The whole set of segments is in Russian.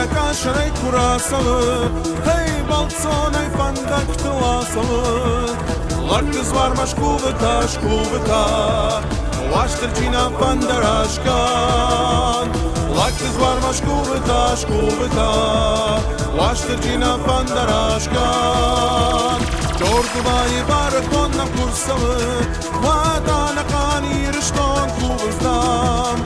кашрай курасалы, hey балцонай фандак тыласалы. Лактыз вармаш кувыта, Ваштырчина фандарашкан. Лактыз вармаш кувыта, Ваштырчина фандарашкан. Чортувай баракон на курсалы, Ватана канирыштон кувыздам.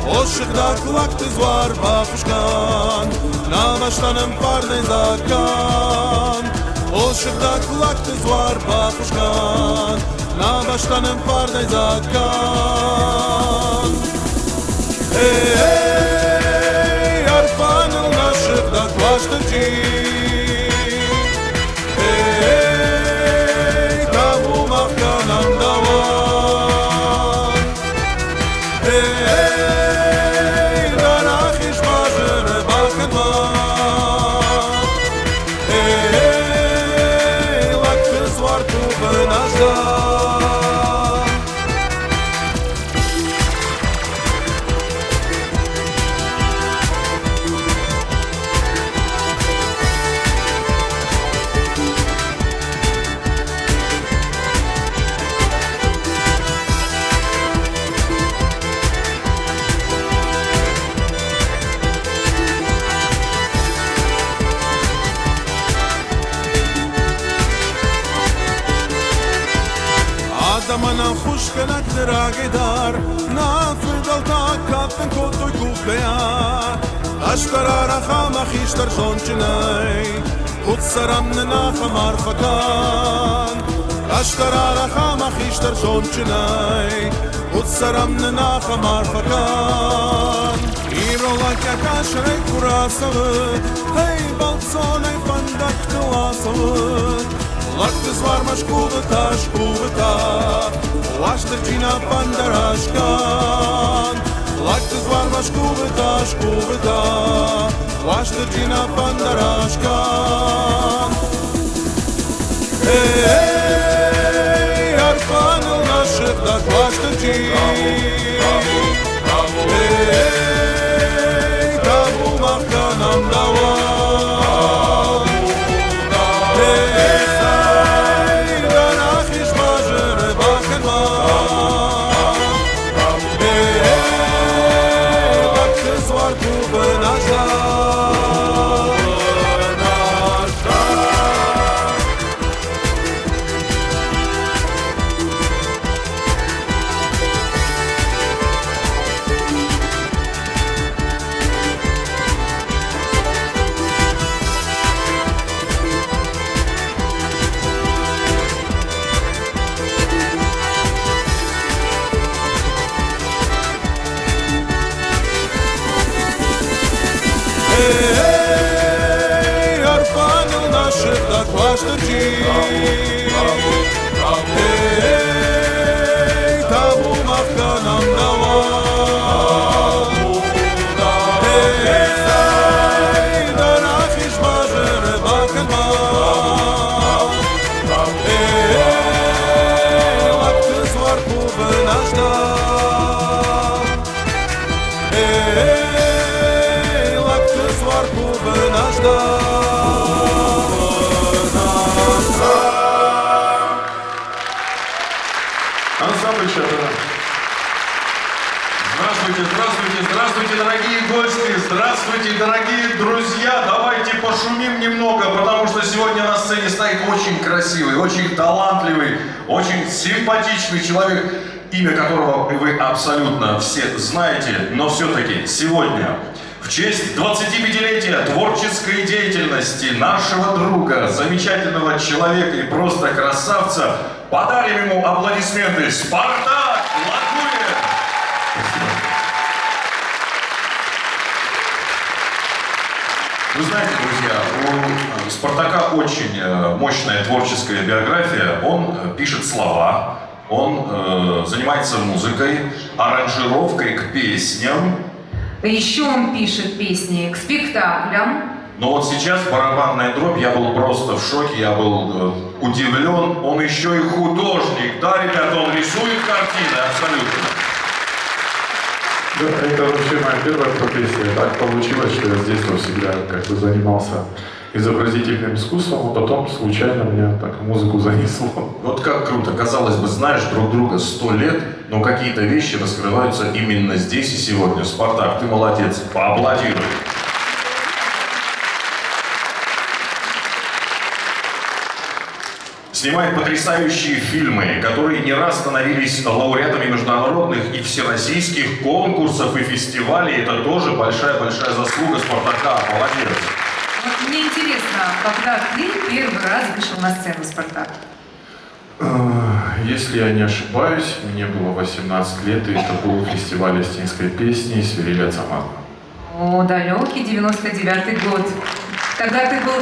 Ошықда лактыз вар бапушкан, Наваштаным пардай закан. Ошықда лактыз вар бапушкан, Наваштаным пардай закан. Эй, арфаныл наших да клаштырчи. Эй, табу махканам даван. Эй, дарахиш мажыры бахынман. Эй, лактыз вар тубы наждан. Адамана хушканак дырагедар, Нафырдал такаттын коттой купея. Аштарара хамахиштар жончинай, Хутсарамны нахамар факан. Аштарара хамахиштар жончинай, Хутсарамны нахамар факан. Иролакя кашрай курасалы, Хей балцонай фандак тыласалы. Лактыз вармаш кувыта, Ваштырчина фандарашкан. Лактыз вармаш кувыта, Ваштырчина фандарашкан. Эй, арфаныл наших да клаштырчи. Эй, табу махканам даван. Эй, Эй, арфаныл наших да клаштырчи. Эй, табу махканам даван. Эй, дарахиш мажыры бахынман. Эй, лактыз вар кубы наждан. Эй, лактыз вар кубы наждан. Ансамбль «Шатана». Здравствуйте, здравствуйте, здравствуйте, дорогие гости, здравствуйте, дорогие друзья. Давайте пошумим немного, потому что сегодня на сцене стоит очень красивый, очень талантливый, очень симпатичный человек, имя которого вы абсолютно все знаете, но все-таки сегодня в честь 25-летия творческой деятельности нашего друга, замечательного человека и просто красавца, подарим ему аплодисменты. Спартак Лакуев! Вы знаете, друзья, у Спартака очень мощная творческая биография. Он пишет слова, он занимается музыкой, аранжировкой к песням. Еще он пишет песни к спектаклям. Но вот сейчас барабанная дробь, я был просто в шоке, я был удивлен. Он еще и художник, да, ребята, он рисует картины, абсолютно. Да, это вообще моя первая профессия. Так получилось, что я с детства всегда как бы занимался изобразительным искусством, а потом случайно меня так в музыку занесло. Вот как круто. Казалось бы, знаешь друг друга 100 лет, но какие-то вещи раскрываются именно здесь и сегодня. Спартак, ты молодец. Поаплодируй. Снимает потрясающие фильмы, которые не раз становились лауреатами международных и всероссийских конкурсов и фестивалей. Это тоже большая-большая заслуга Спартака. Молодец. Вот мне интересно, когда ты первый раз вышел на сцену «Спартак»? Если я не ошибаюсь, мне было 18 лет, и это был фестиваль остинской песни «Свирель Ацаматова». О, далекий 99-й год. Тогда ты был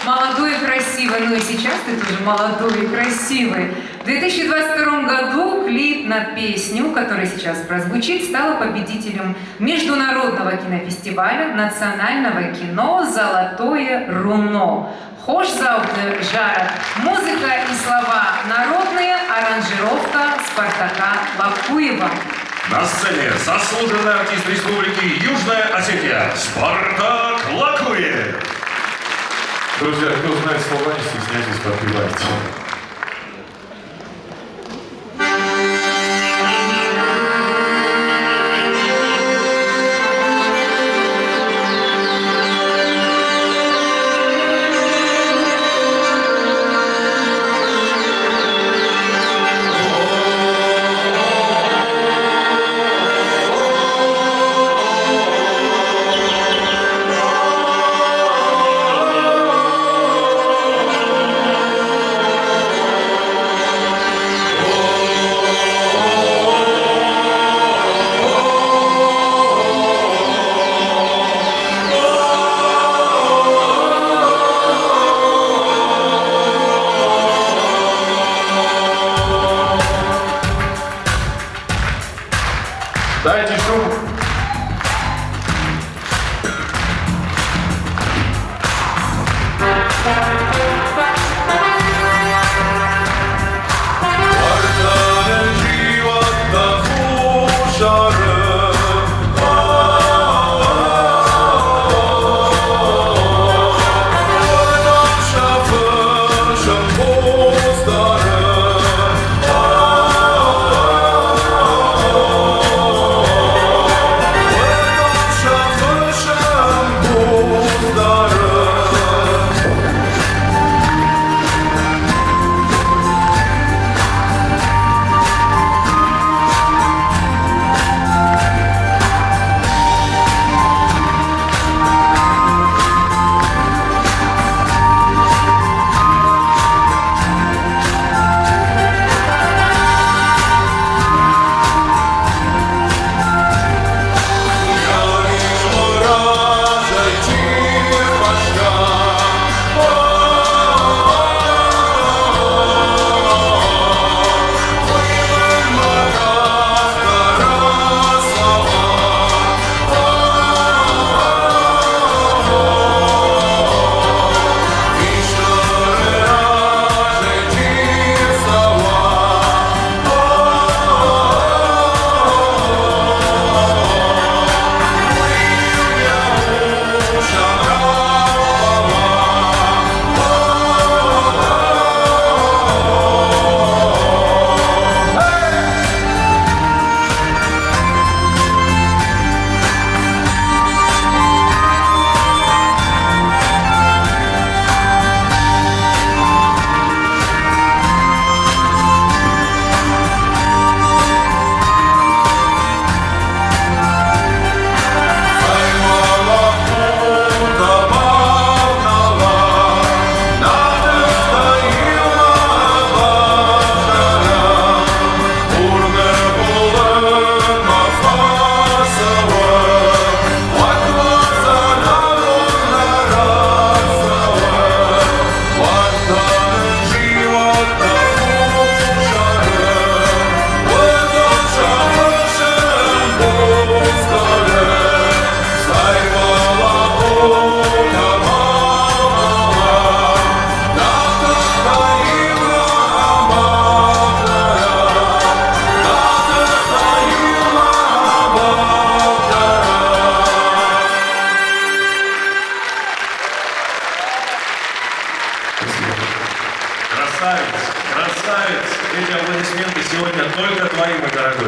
молодой и красивый, ну и сейчас ты тоже молодой и красивый. В 2022 году клип на песню, которая сейчас прозвучит, стала победителем Международного кинофестиваля национального кино «Золотое руно». Хош зауте жара. Музыка и слова народные, аранжировка Спартака Лакуева. На сцене заслуженный артист Республики Южная Осетия Спартак Лакуев. Друзья, кто знает слова, не стесняйтесь, подпевайте. Дайте шум. Arta'nın civatta kuşarı Oradan şafışın buzları Oradan şafışın buzları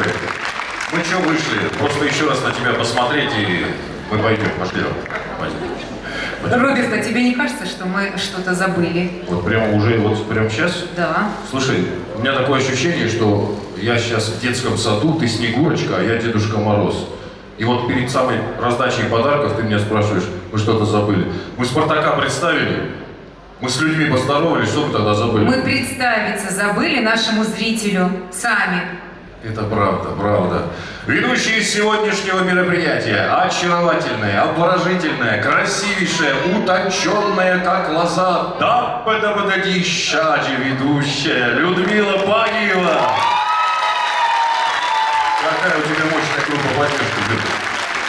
слушай, мы что вышли? Просто еще раз на тебя посмотреть, и мы пойдем, пошли. Пойдем. Роберт, а тебе не кажется, что мы что-то забыли? Вот прямо уже, вот прямо сейчас? Да. Слушай, у меня такое ощущение, что я сейчас в детском саду, ты Снегурочка, а я Дедушка Мороз. И вот перед самой раздачей подарков ты меня спрашиваешь, вы что-то забыли? Мы Спартака представили, мы с людьми поздоровались, что вы тогда забыли? Мы представиться забыли нашему зрителю сами. Это правда, правда. Ведущие сегодняшнего мероприятия очаровательная, обворожительная, красивейшая, утонченная, как лоза, да подобододищади ведущая Людмила Пагиева. Какая у тебя мощная группа поддержки?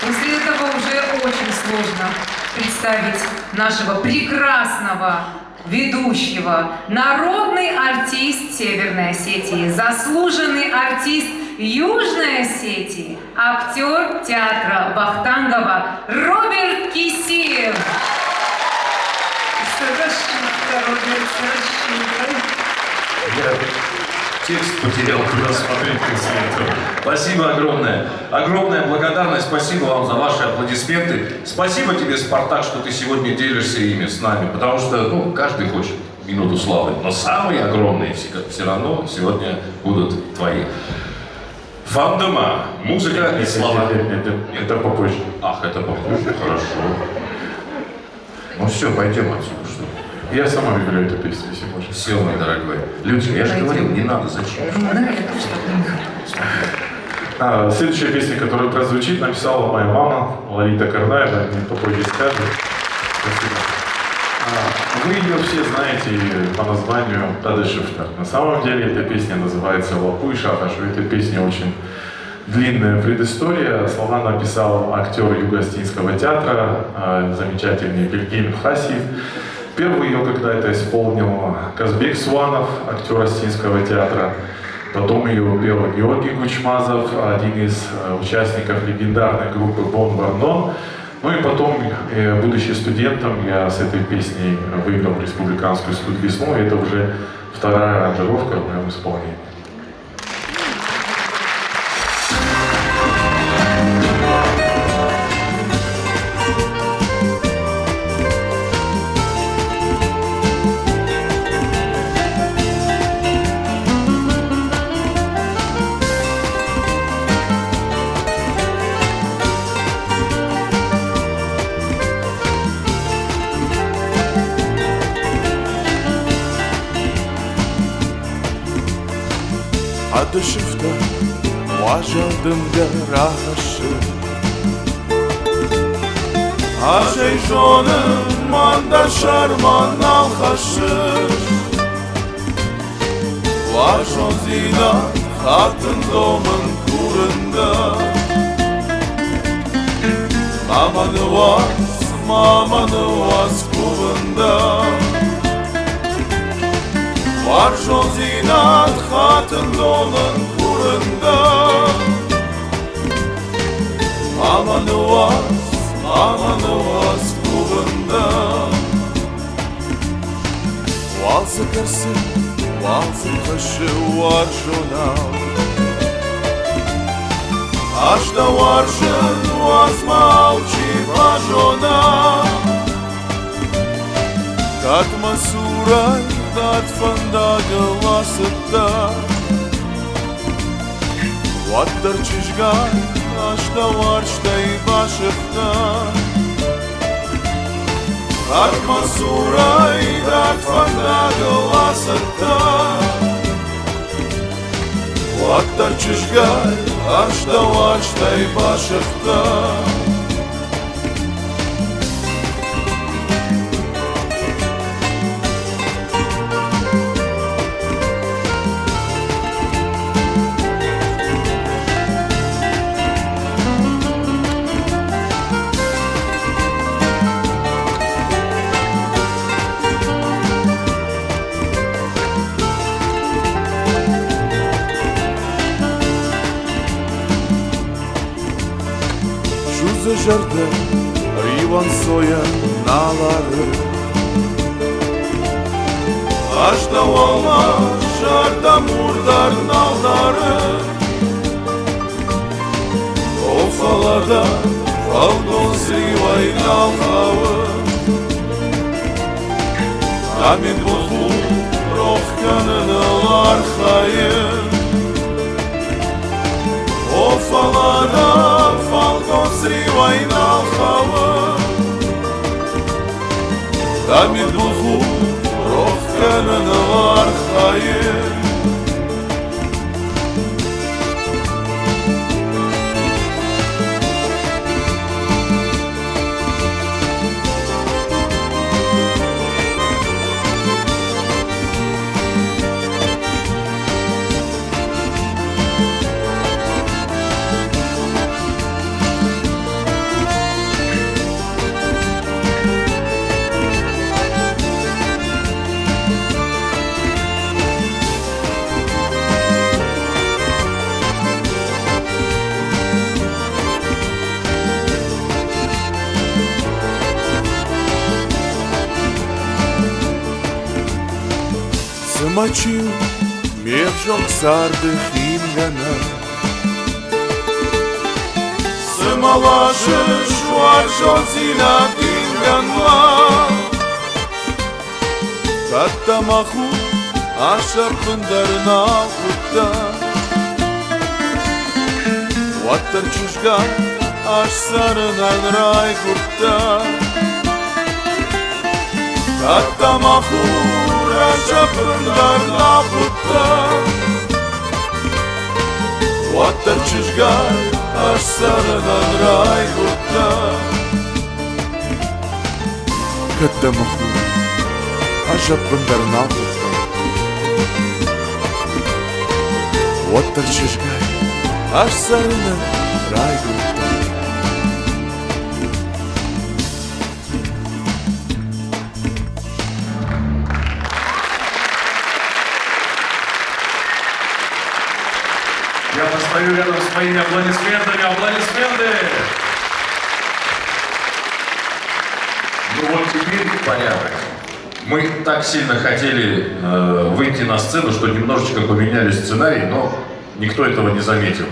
После этого уже очень сложно представить нашего прекрасного ведущего, народный артист Северной Осетии, заслуженный артист Южной Осетии, актер театра Вахтангова Роберт Кисеев. Совершенно, Роберт, совершенно. Я текст потерял, куда смотреть после этого. Спасибо огромное. Огромная благодарность. Спасибо вам за ваши аплодисменты. Спасибо тебе, Спартак, что ты сегодня делишься ими с нами. Потому что, ну, каждый хочет минуту славы. Но самые огромные все равно сегодня будут твои. Фандома. Музыка и слова. Это попозже. Ах, это попозже. Хорошо. Ну все, пойдем отсюда, что ли? Я сама выберу эту песню, если можно. Все, мой дорогой. Людочка, я же говорил, не надо, зачем? Да, я тоже так. Следующая песня, которая прозвучит, написала моя мама, Лолита Карнаева, мне попозже скажет. Спасибо. Вы ее все знаете по названию «Тады Шифтар». На самом деле эта песня называется «Лапу и Шахаш». У этой песни очень длинная предыстория. Слова написал актер Юго-Осетинского театра, замечательный Бельгин Хасиев. Первый ее когда-то исполнил Казбек Суанов, актер Осетинского театра. Потом ее пел Георгий Кучмазов, один из участников легендарной группы Бон Вардон. Ну и потом, будучи студентом, я с этой песней выиграл республиканскую студвесну. Это уже вторая аранжировка в моем исполнении. Adışıfta vajadım garaşı Aşey jonım manda şarman alhaşı Vajon zina hatın domın kurunda Mamanı vas kuvunda Var zinat hatın dolun kurunda Amanı vas kuvunda Valsı kası, valsı kaşı var jona Aşta varşın vazmalçi vajona Katma suray dat fandaga vasıtta Vattar çizgan aşta varştay başıkta Katma suray dat fandaga vasıtta Vattar çizgan aşta varştay başıkta Жарды риван соя налары Ашта олма жарда мурдар налдары Ofalada Falgozriva inalhava Amin bohu rohkanını larhayın Ofalada Falgozriva inalhava Amin bohu rohkanını larhayın Сымачил мержок сардых имгана Сымалашы шваржон зинат имганма Таттамаху ашапындарына хутта Ваттар чушга ашсарынан рай хутта Таттамаху Шапрындарна путта Ваттар чижгар аш сарынан рай гутта Каттамаху Шапрындарна путта Ваттар чижгар аш сарынан рай гутта Я постою рядом с моими аплодисментами. Аплодисменты! Ну вот теперь порядок. Мы так сильно хотели выйти на сцену, что немножечко поменяли сценарий, но никто этого не заметил.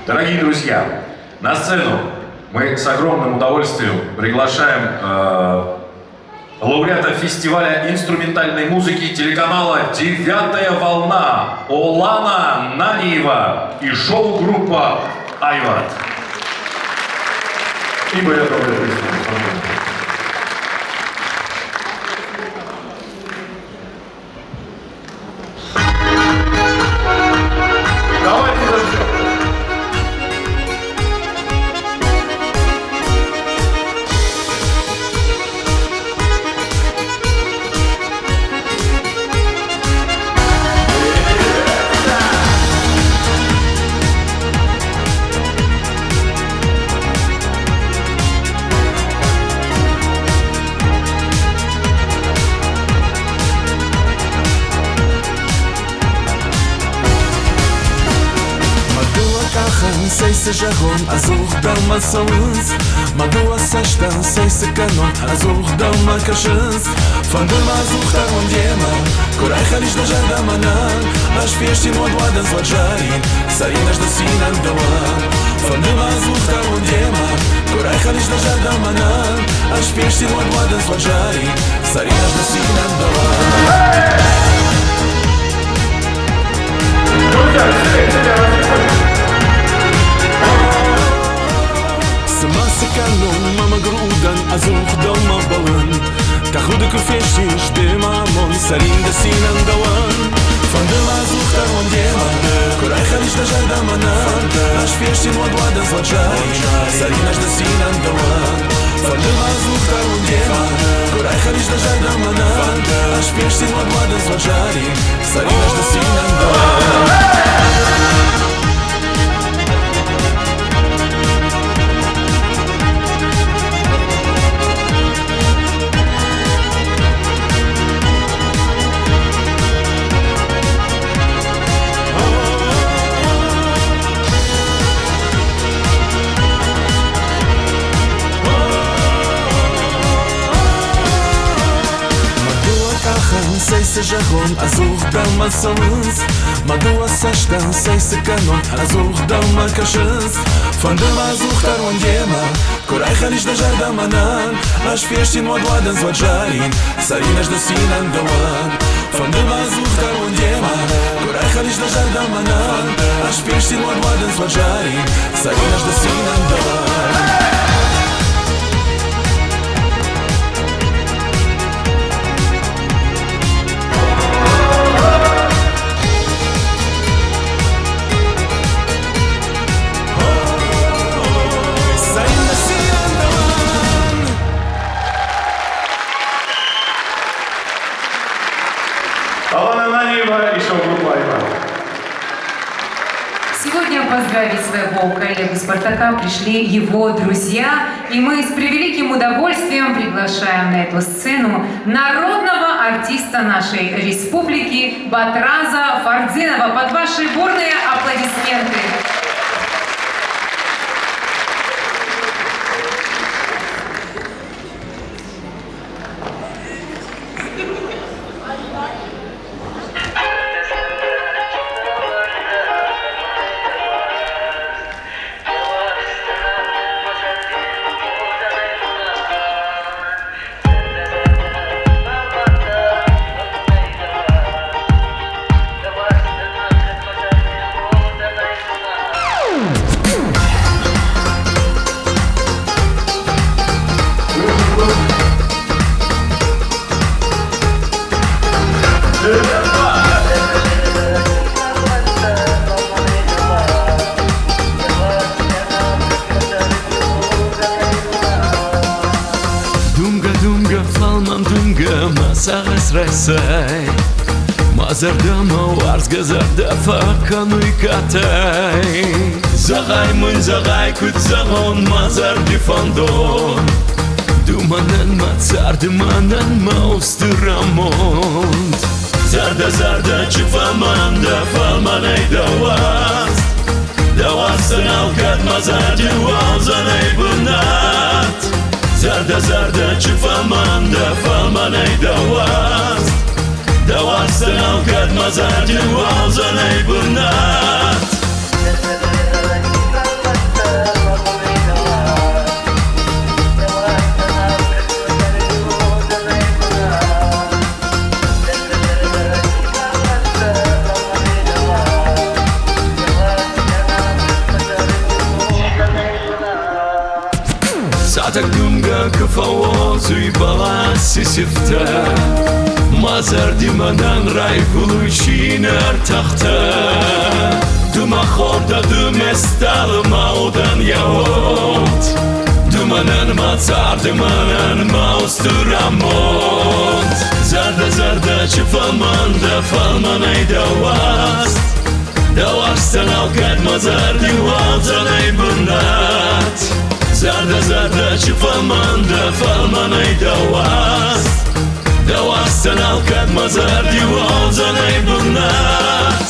Дорогие друзья, на сцену мы с огромным удовольствием приглашаем лауреата фестиваля инструментальной музыки телеканала «Девятая волна» Олана Наниева и шоу-группа «Айват». И мы готовы. Давайте зажжем. Сойся жагон, азух далма солнц Мадуа саштан, сойся канон, азух далма кашинс Фандума азух тарон дема Курай халиш на жардаманан Аш фешти мод вадан сваджари Саринаш да синан дала Фандума азух тарон дема Курай халиш на жардаманан Аш фешти мод вадан сваджари Саринаш да синан дала Канон, мама грудан, азух дома балын Тахуда куфешиш, бема мон, сарин да синан даван Фандым азух тарон дема, курай халиш да жардаманан Аш фешти мод вадан сваджай, сарин аш да синан даван Фандым азух тарон дема, курай халиш да жардаманан Аш фешти мод вадан сваджай, сарин аш да синан даван Seise Jachon, Azuch Dalma Salons Madua Sashtan, Seise Kanon Azuch Dalma Kashens Von dem Azuch Tarun Yema Korai Khalish da Jarda Manan Ash Fieshtin Wadwadan Zwadjarin Sarinash da Sinan Dawan Von dem Azuch Tarun Yema Korai Khalish da Jarda Manan Ash Fieshtin Wadwadan Zwadjarin Sarinash da Sinan Dawan Сегодня поздравить своего коллегу Спартака пришли его друзья, и мы с превеликим удовольствием приглашаем на эту сцену народного артиста нашей республики Батраза Фардзинова. Под ваши бурные аплодисменты. Masagis Raisai Mazardama Wars Gazarda Fakanui Katai Zagai Mun Zagai Kut Zagon Mazar Difandon Dumanan Matsar Dumanan Mausturamont Zarda Zarda Chifamanda Falmanay Dawas Dawasan Alkat Mazar Diwazanay Bunat Zarda Zarda Chifamanda Falmanay Dawas Dawasan Alkat Mazar Diwazanay Bunat Satak Dunga Kafawozu Balasi Sifta Mazar Dimanan Raykuluchin Artakhta Duma Khorda Dumestal Maudan Yawot Dumanan Mazar Dumanan Mausturamot Zarda Zarda Chifamanda Falmanay Dawast Dawastan Alkat Mazar Diwazanay Bunat Zarda Zarda Chifamanda Falmanay Dawas Dawastan Alkat Mazar Diwazanay Bunat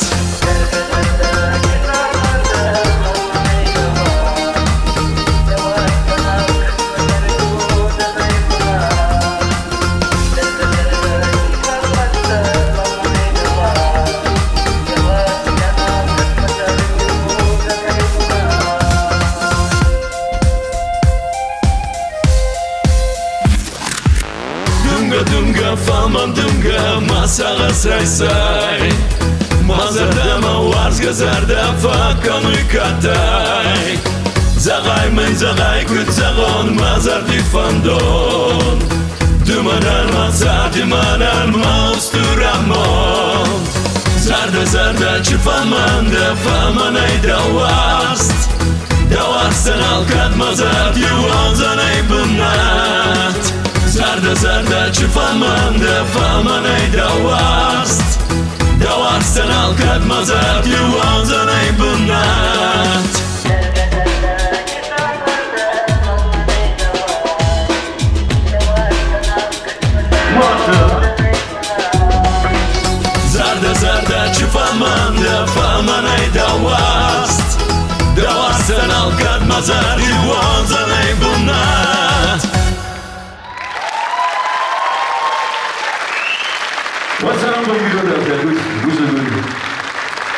Dunga Falman Dunga Masagas Raisai Mazardama Wars Gazarda Fakanui Katai Zagai Men Zagai Kut Zagon Mazar Difandon Dumanan Mazar Dimanan Mausturamon Zarda Zarda Chifamanda Falmanay Dawast Dawastan Alkat Mazar Diwazanay Bunat Zarda Zarda Chifamanda Falmanay Dawast Dawastan Alkat Mazar Diwazanay Bunat Zarda Zarda Chifamanda Falmanay Dawast Dawastan Alkat Mazar Diwazanay Bunat. What's Шамбом Гиродат, Ягуд, Гузагуд.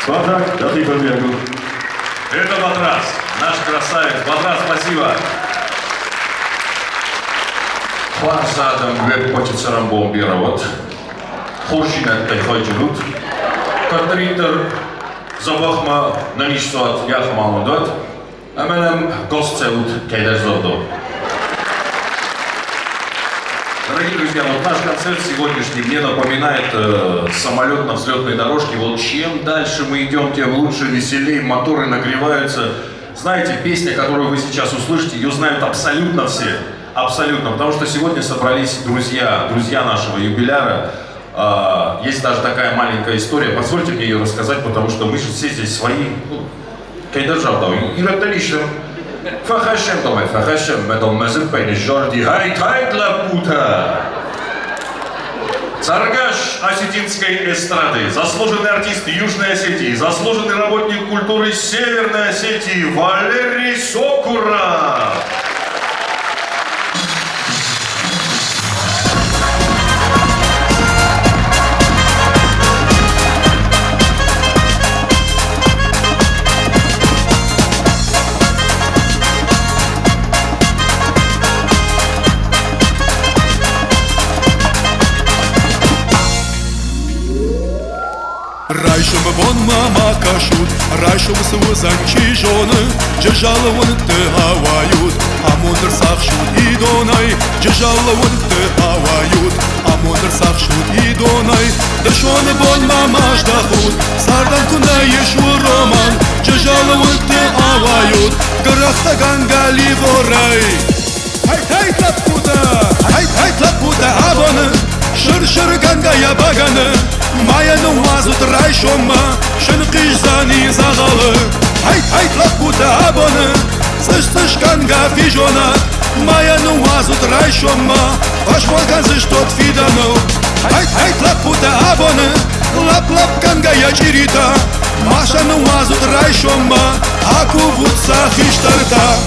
Спартак, Дахипов Ягуд. Это Батрас, наш красавец. Батрас, спасибо. Фарсадом веб почетсарам бомбировать. Хуршинат тайхайджулут. Катритер забахма нанишсуат яхмамудат. Аменам гостцеут кейдерзодо. Дорогие друзья, вот наш концерт сегодняшний мне напоминает самолет на взлетной дорожке. Вот чем дальше мы идем, тем лучше, веселее, моторы нагреваются. Знаете, песня, которую вы сейчас услышите, ее знают абсолютно все. Абсолютно. Потому что сегодня собрались друзья нашего юбиляра. Есть даже такая маленькая история. Позвольте мне ее рассказать, потому что мы же все здесь свои. Кейдержавдау. И это лично. Фахашем, давай, фахашем, медом мезепейни, жорди, хайт лапута. Царгаш осетинской эстрады, заслуженный артист Южной Осетии, заслуженный работник культуры Северной Осетии Валерий Сокура. Райшем вон мама кашут, райшем сузанчи жены, джежала вон ты хавают, а мудр сахшут и донай, джежала вон ты хавают, а мудр сахшут и донай, дашоны вон мама ждахут, сардан куна ешу роман, джежала вон ты хавают, крахта гангали ворай. Хай лапута абоны, шыр ганга я баганы. Мая нумазут райшома, шынқыш зани зағалы. Хайт лапута абоны, слышь канга фижона. Мая нумазут райшома, пашмолган зыш тот фидану. Хайт лапута абоны, лап канга я чирита. Маша нумазут райшома, аку вудса хиштарта.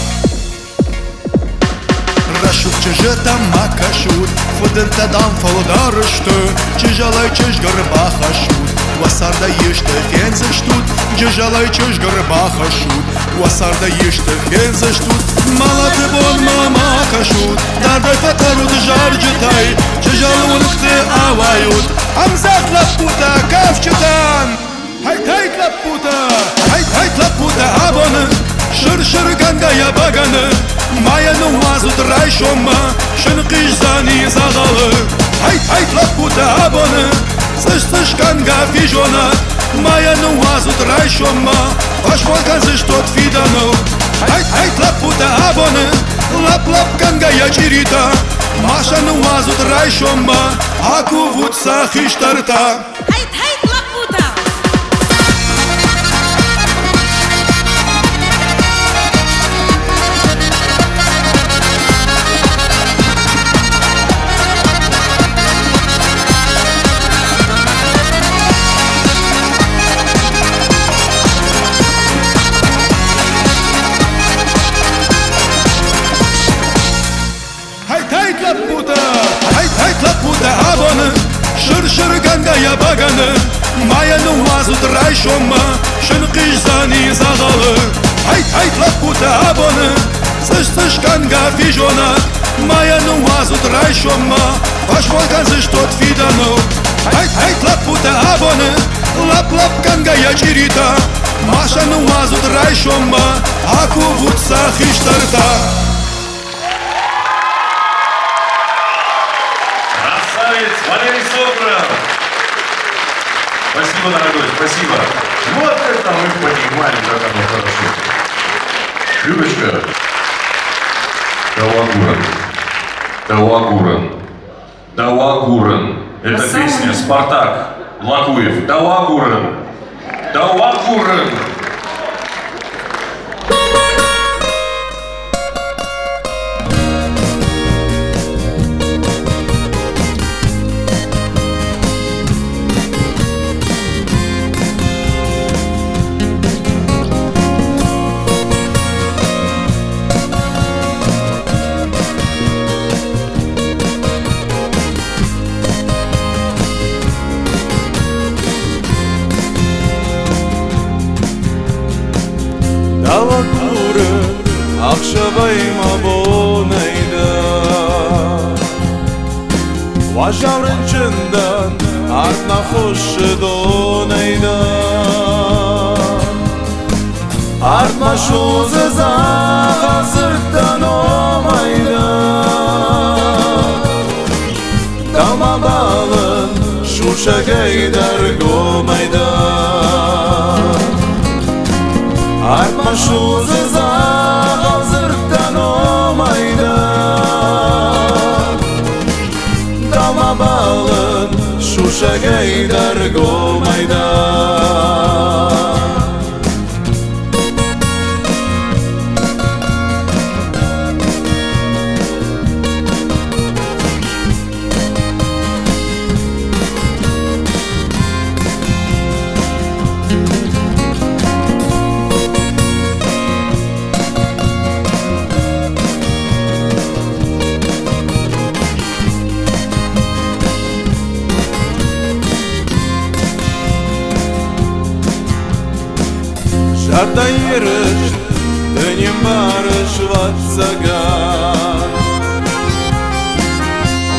Рашут чыжыта макашут, фудынта дам фолдарышты, чыжалай чыж горбаха шут, васарда ешты фензы штут, чыжалай чыж горбаха шут, васарда ешты фензы штут, малаты бон мама кашут, дардай фатарут жарджитай, чыжалы улыкты авают, амзак лапута кавчатан. Хайт лапута абоны, шыр ганга я баганы. Мая нумазут райшома, шынқыш зани зағалы. Хайт лапута абоны, слышь канга фижона. Мая нумазут райшома, пашмолган зыш тот фидану. Хайт лапута абоны, лап канга я чирита. Маша нумазут райшома, аку вудса хиштарта. Хайт лапута. Хайт лапута абоны, шыр ганга я баганы. Мая нумазут райшома, шынқыш зани зағалы. Хайт лапута абоны, слышь канга фижона. Мая нумазут райшома, пашмолган зыш тот фидану. Хайт лапута абоны, лап канга я чирита. Маша нумазут райшома, аку вудса хиштарта. Валерий Сокуров. Спасибо, дорогой, спасибо. Вот это мы понимали, как оно хорошо. Любочка. Давагуран. Это песня «Спартак» Лакуев. Давагуран. شدونيدا Artma şu zeza hazırdan olmayda Dalma balın şu şagayder gomayda Artma şu zeza hazırdan olmayda Dalma balın şu şagayder gomayda Şarttan yarış, dönüm barış vatsaga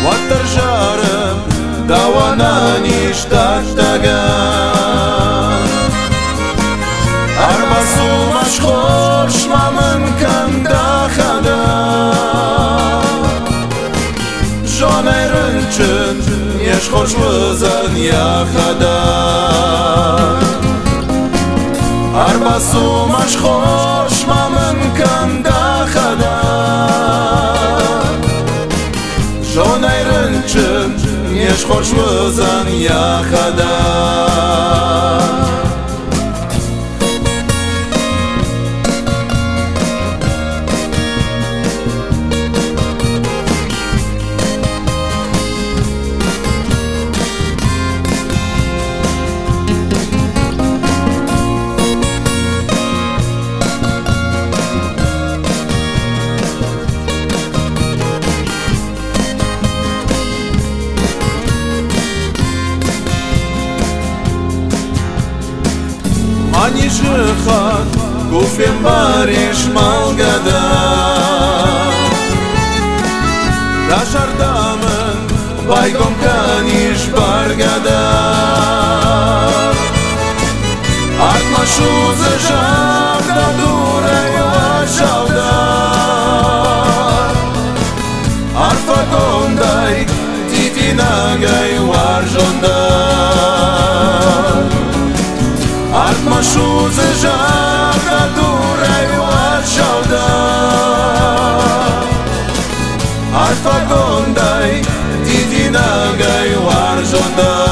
Vattar жарым, давана ништаттага Арбасу машхош мамын кандахада Жонай рынчын, еш хош вызан яхада Арбасу машхош мамын кандахада Жонай рынчын еш хош вызан яхада Ani жихан, гуфем бариш малгада Да жардамын, байгом каниш баргада Артма шузы жагда дурайо жавда Арфагондай, титинагай варжонда Artma şuzı jaga durayı açavda Arfa gonday didinagay varjonda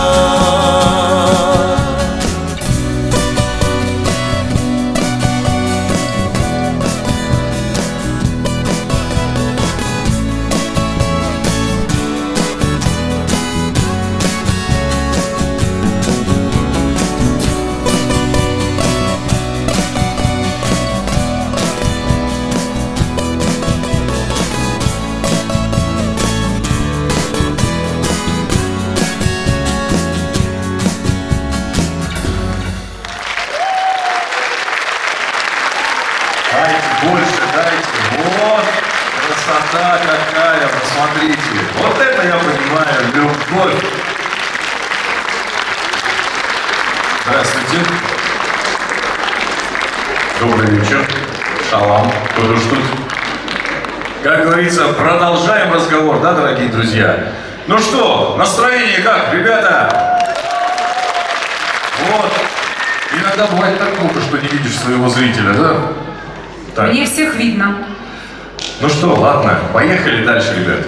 Больше дайте. Вот красота какая, посмотрите. Вот это я понимаю, любовь. Здравствуйте. Добрый вечер. Шалам. Кудуштут. Как говорится, продолжаем разговор, да, дорогие друзья? Ну что, настроение как, ребята? Вот. Иногда бывает так глупо, что не видишь своего зрителя, да? Так. Мне всех видно. Ну что, ладно, поехали дальше, ребят.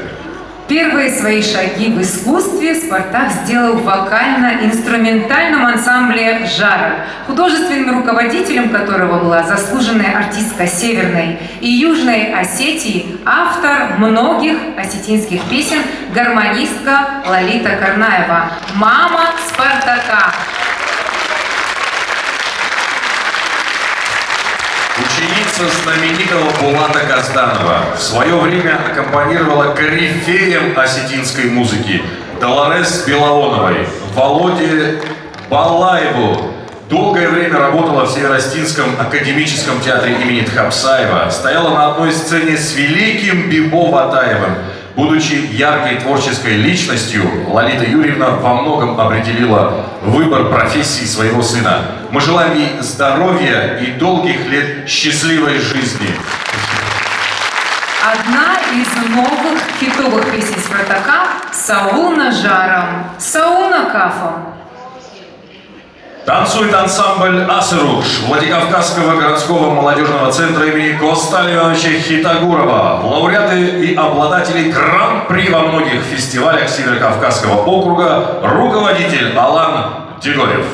Первые свои шаги в искусстве Спартак сделал в вокально-инструментальном ансамбле «Жара», художественным руководителем которого была заслуженная артистка Северной и Южной Осетии, автор многих осетинских песен, гармонистка Лолита Карнаева, мама Спартака. Ученица знаменитого Булата Казданова в свое время аккомпанировала корифеям осетинской музыки Долорес Белооновой, Володе Балаеву. Долгое время работала в Северостинском академическом театре имени Тхапсаева. Стояла на одной сцене с великим Бибо Ватаевым. Будучи яркой творческой личностью, Лолита Юрьевна во многом определила выбор профессии своего сына. Мы желаем ей здоровья и долгих лет счастливой жизни. Одна из новых хитовых песен Спартака «Саул на жаром», «Саул на кафом». Танцует ансамбль «Асыруш» Владикавказского городского молодежного центра имени Коста Леоновича Хитагурова. Лауреаты и обладатели гран-при во многих фестивалях Северокавказского округа, руководитель Алан Дегорев.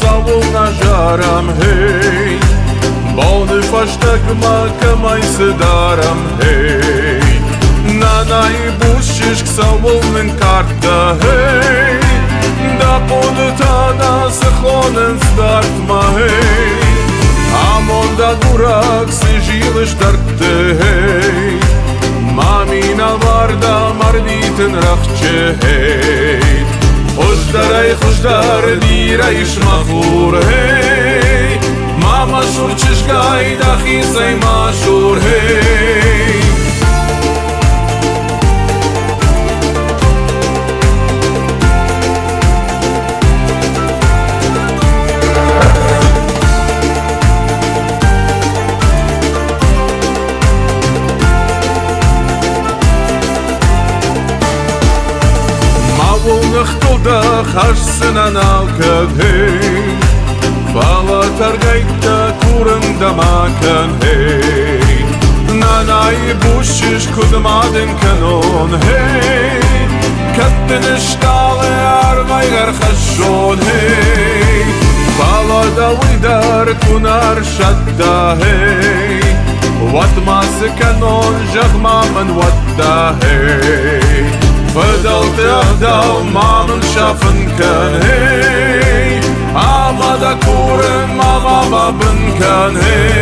Саул на жаром, хей, Боны фаштагма камайсы даром, хей, На наибущиш к Саулнын карта, хей, Да подутана сахонен стартма, хей, Амонда дурак сыжилыш тартты, хей, Мамина варда мардитын рахче, хей, Хуждар дира иш махур, хей, Мама шурчиш гайда хисай машур, хей. Хашсынан алкан, хей, Фала таргайта курында макан, хей, На наибущиш кудмадын канон, хей, Каттын ишталы аргайгар хашон, хей, Фала да уйдар кунар шатта, хей, Ватмасы канон жагмамын ватта, хей, Fădălte ăhdău mamën shafën kën, hej, Ama da kurën mama babën kën, hej.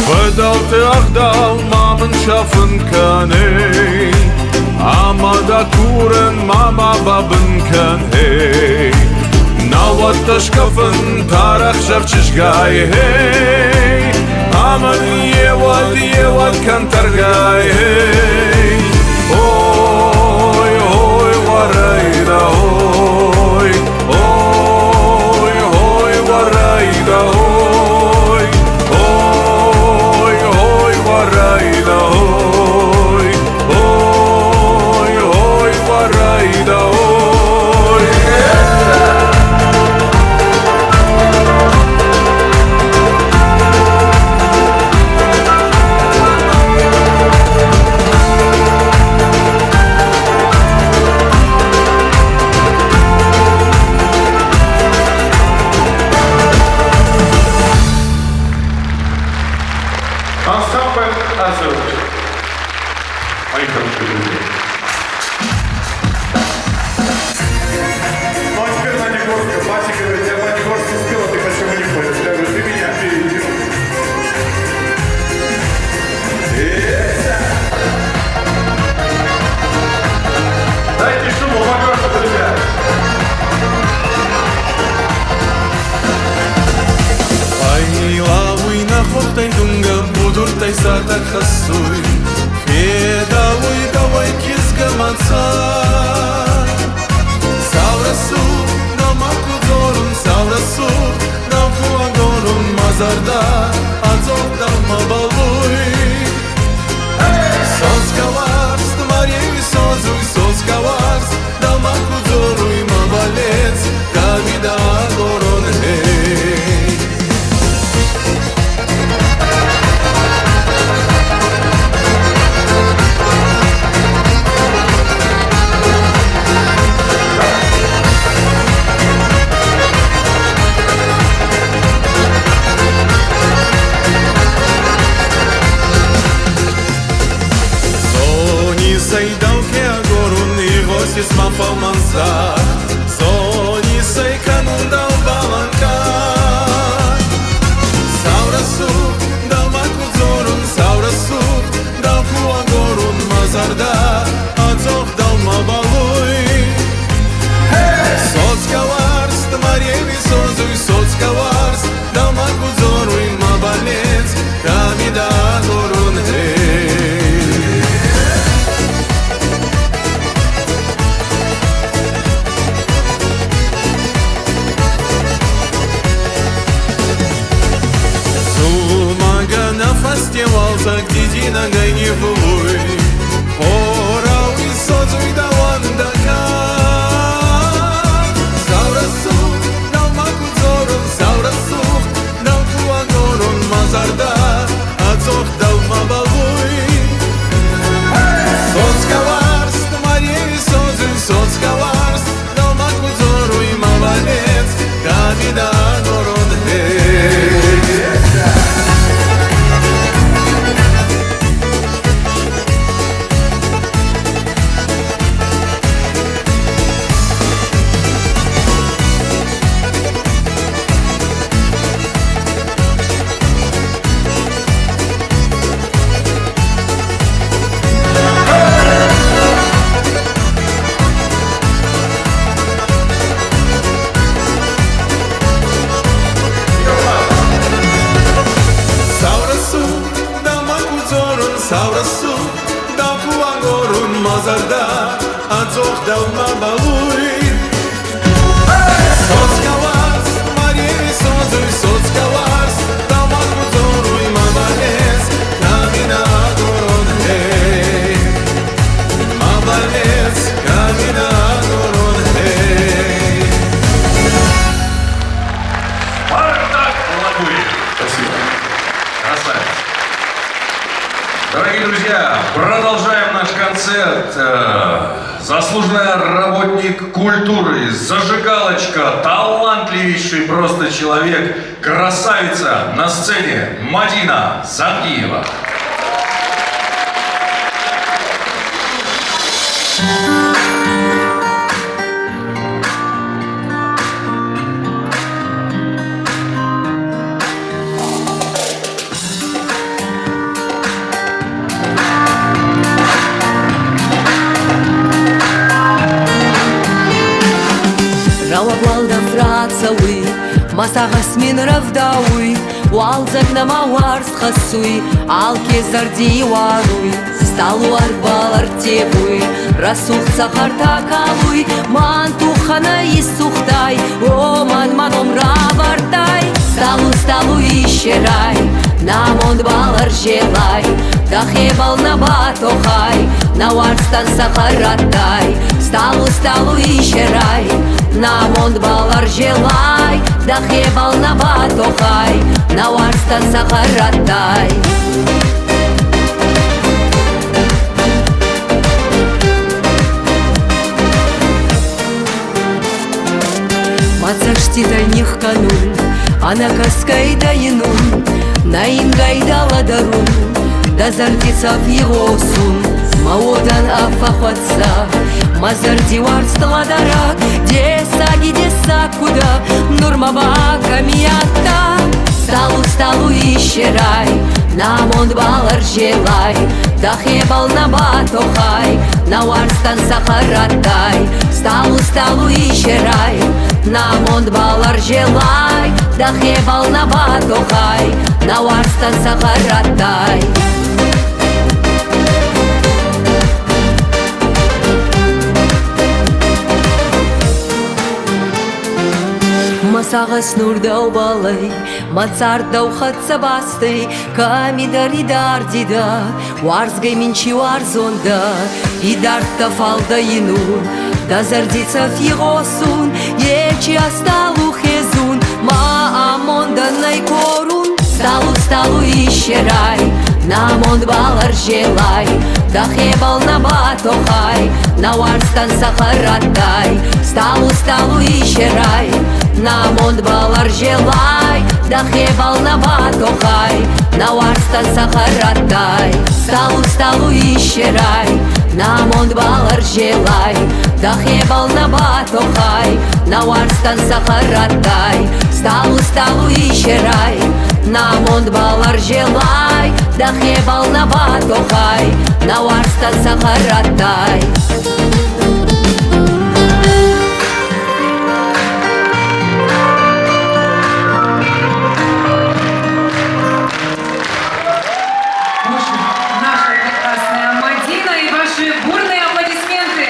Fădălte ăhdău mamën shafën kën, hej, Ama da kurën mama babën kën, hej, Na wat të shkafën tarak shavqish gaj, hej, Amën jewat kën tërgaj, hej, Oj, oj, warajda, oj, Oj, oj, warajda, oj, balsa Zoni sei canun dal balanca Saurasu dal makuzorun Saurasu dal kuagorun Mazarda azoh dal mabalui Socka varst Marjevi sozuj Socka varst dal makuzoruj Mabalec kamida gorun Фастевался, где динага не vui Orau и soțui da oandaca Saurasu, dau makuzorun Saurasu, dau kuagorun Mazarda, azoh dau mabalui Socka varst, Marjevi soțui Socka varst, dau makuzorui Mabalec, kamida gorun Saurasu, dau kuagorun Mazarda, azoh dau mabalui Socka varst, Marjevi sozuj Socka varst, dau makuzorui Mabalec, kamina gorun hei Mabalec, kamina gorun hei Спартак Лагуев. Спасибо. Красавец. Дорогие друзья, продолжаем наш концерт. Заслуженный работник культуры, зажигалочка, талантливейший просто человек, красавица на сцене Мадина Зангиева. Фрацауи, масагас мин равдауи, уалзак намауарс хасуи, алке зарди варуи, сталу арбалар тепуи, расух сахартакалуи, ман тухана исухтай, о ман омравартай, сталу ищерай, намон балар желай, дахебал на батохай, наварстан сахаратай, сталу ищерай, намон балар желай, дахебал на батохай, наварстан сахаратай. Мацашти дальних канун, ана каскай дайнун, наингай даладарун, дазардицав его сун, маодан афахватса, мазарди варстладарак, десаги десакуда, нурмаба камията. Сталу ищерай, намон балар желай, дахебал на батохай, наварстан сахаратай. Сталу ищерай, намон балар желай, дахебал на батохай, наварстан сахаратай. Масагас нурдау балай, мацардау хатсабастай, камидари дардида, варзгай минчи варзонда, и дартта фалдайну, дазардица фигосун, ечи асталу хезун, ма амонда найкорун. Сталу ищерай, намон балар желай, дахебал на батохай, наварстан сахаратай. Сталу ищерай, намон балар желай, дахебал на батохай, наварстан сахаратай. Сталу ищерай, намон балар желай, Дахебал на батохай, на Уарстан сахаратай, сталу еще рай, на Монтбалар желай. Дахебал на батохай, на Уарстан сахаратай. Наша прекрасная Мадина и ваши бурные аплодисменты.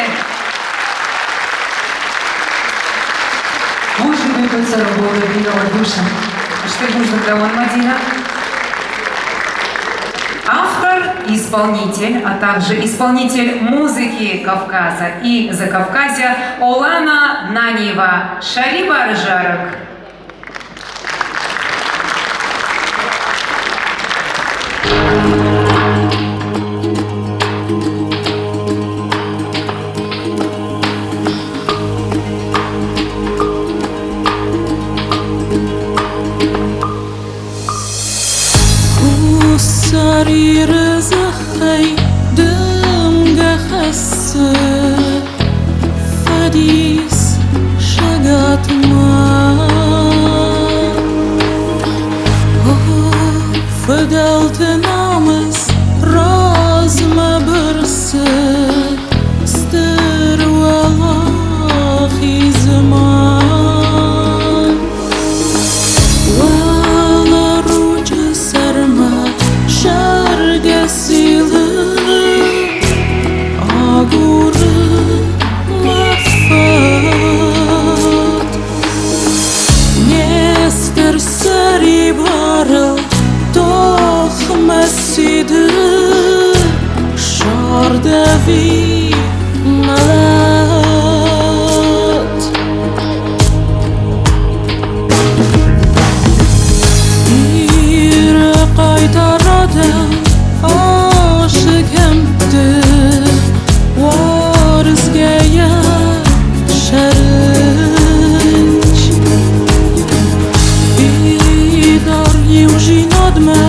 Може бути це робота білого душа. Что нужно для вам, Мадина? Автор, исполнитель, а также исполнитель музыки Кавказа и Закавказья Олана Нанева. Шариба Аржарок. ساری رزخی دم گخس فدیس شگات ما فدلت نامس راز ما برس ستر ولاخی زمان ولا روج سرما شرق سیله آگور وفات نستر سری بارل توخ مسید شاردوی ملات دیر قایتاردم aşıkımdı Varzgaya şarınç İdar yevjin adme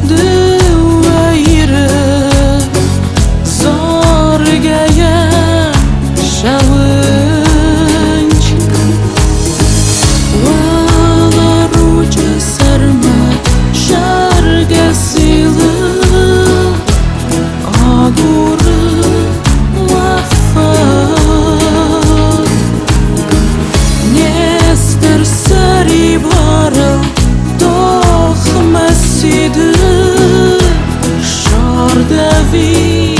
Düveyre Zargaya şavınç Vala ruca sarma Şargasilı آگور وفات نستر سری بارل توخ مسید شاردوی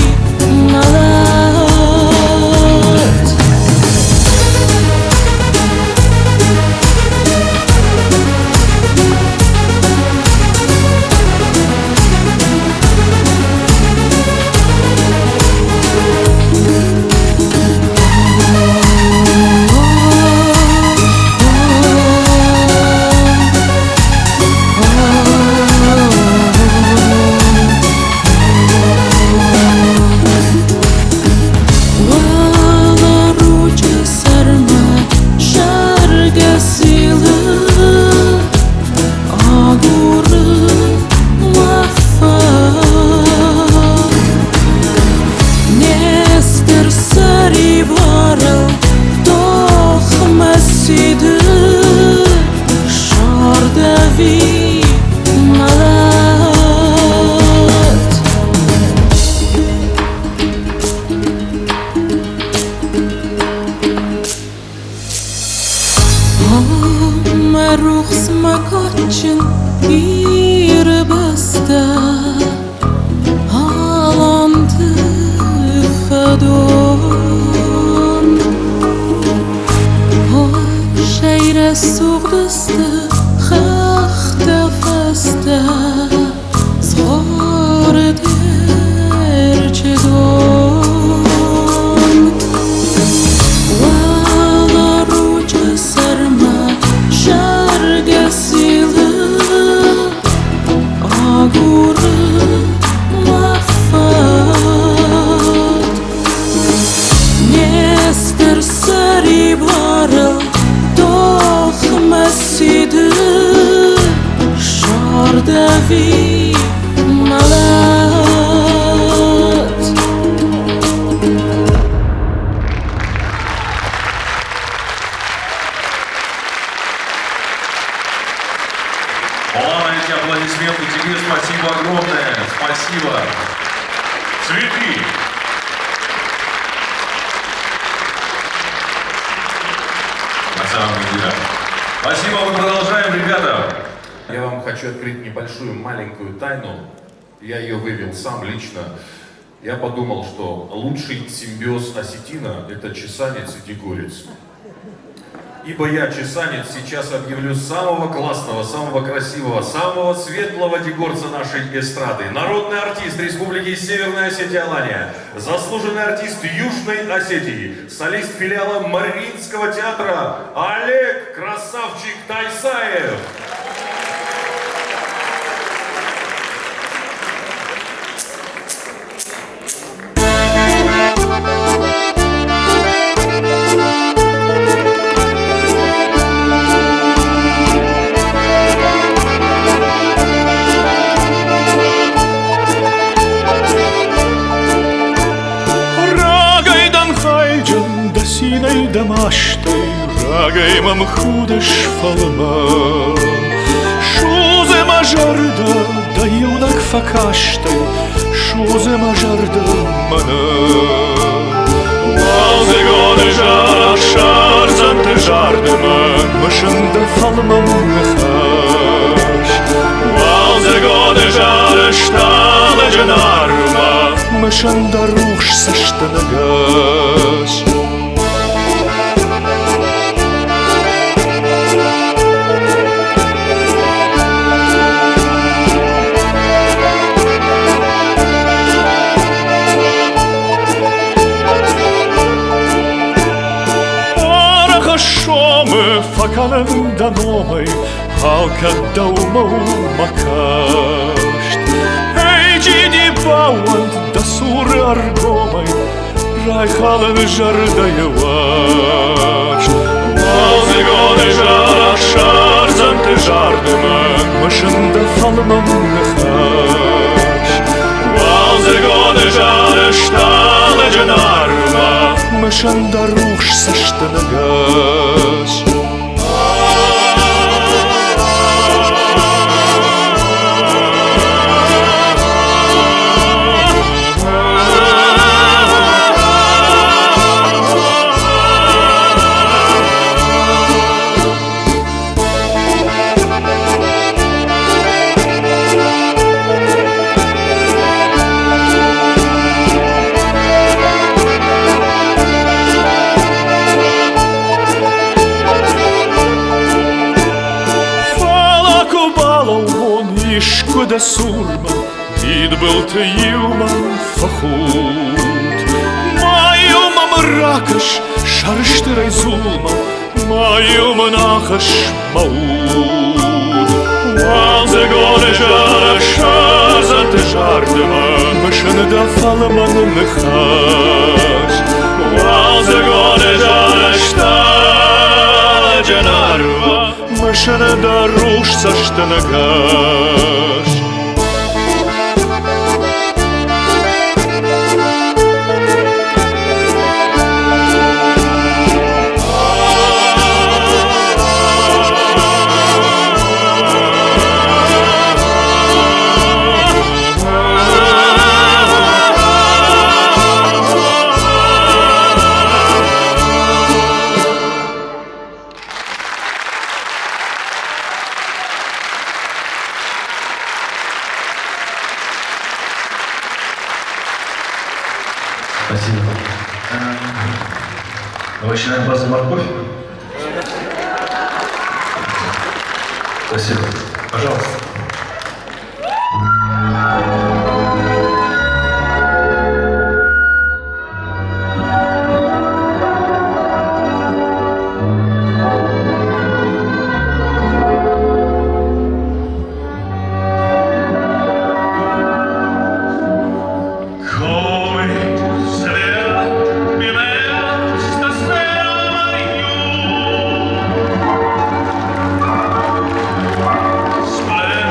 ملات Ruhs makatçın bir basta Halantı fedon O şeyre suğdıstı Xaxta fasta Zğar derçedon Vala ruca sarma Şargasilı Agur vafat Nestır sari barıl Toh mesidi Şardavi malat аплодисменты тебе. Спасибо огромное. Спасибо. Цветы. На самом деле. Спасибо, мы продолжаем, ребята. Я вам хочу открыть небольшую маленькую тайну. Я ее вывел сам лично. Я подумал, что лучший симбиоз осетина – это чесанец и дегорец. Ибо я, чесанец, сейчас объявлю самого классного, самого красивого, самого светлого дегорца нашей эстрады. Народный артист Республики Северная Осетия-Алания, заслуженный артист Южной Осетии, солист филиала Мариинского театра Олег Красавчик Тайсаев. Sinay damaştay, ragaymam xudesh falman. Shuze majarda, da yunak fakashtay, shuze majarda mana. Walze gode jara shar zante jardeman, mashanda falman mechash. Walze gode jara shtale janarma, mashanda rush sashtanagash. Fakanen danomay, halka daumau makasht. Hey gidi bauant da sur argomay, raykhalen jarda yavash. Walze gode jara shar zante jardeman, mashanda falman mechash. Walze gode jara shtale janarma, mashanda rush sashtanagash. Kуда surma, did built a human fachut. Mayum amrakash, sharshtere zulma, mayum nachash maud. Walze gode jara shazante jardeman, mashan da falman mechash. Walze gode jara shtala janarva, mashan da rush sashtanagash. Спасибо. Овощная база морковь. Спасибо. Пожалуйста. Splendid.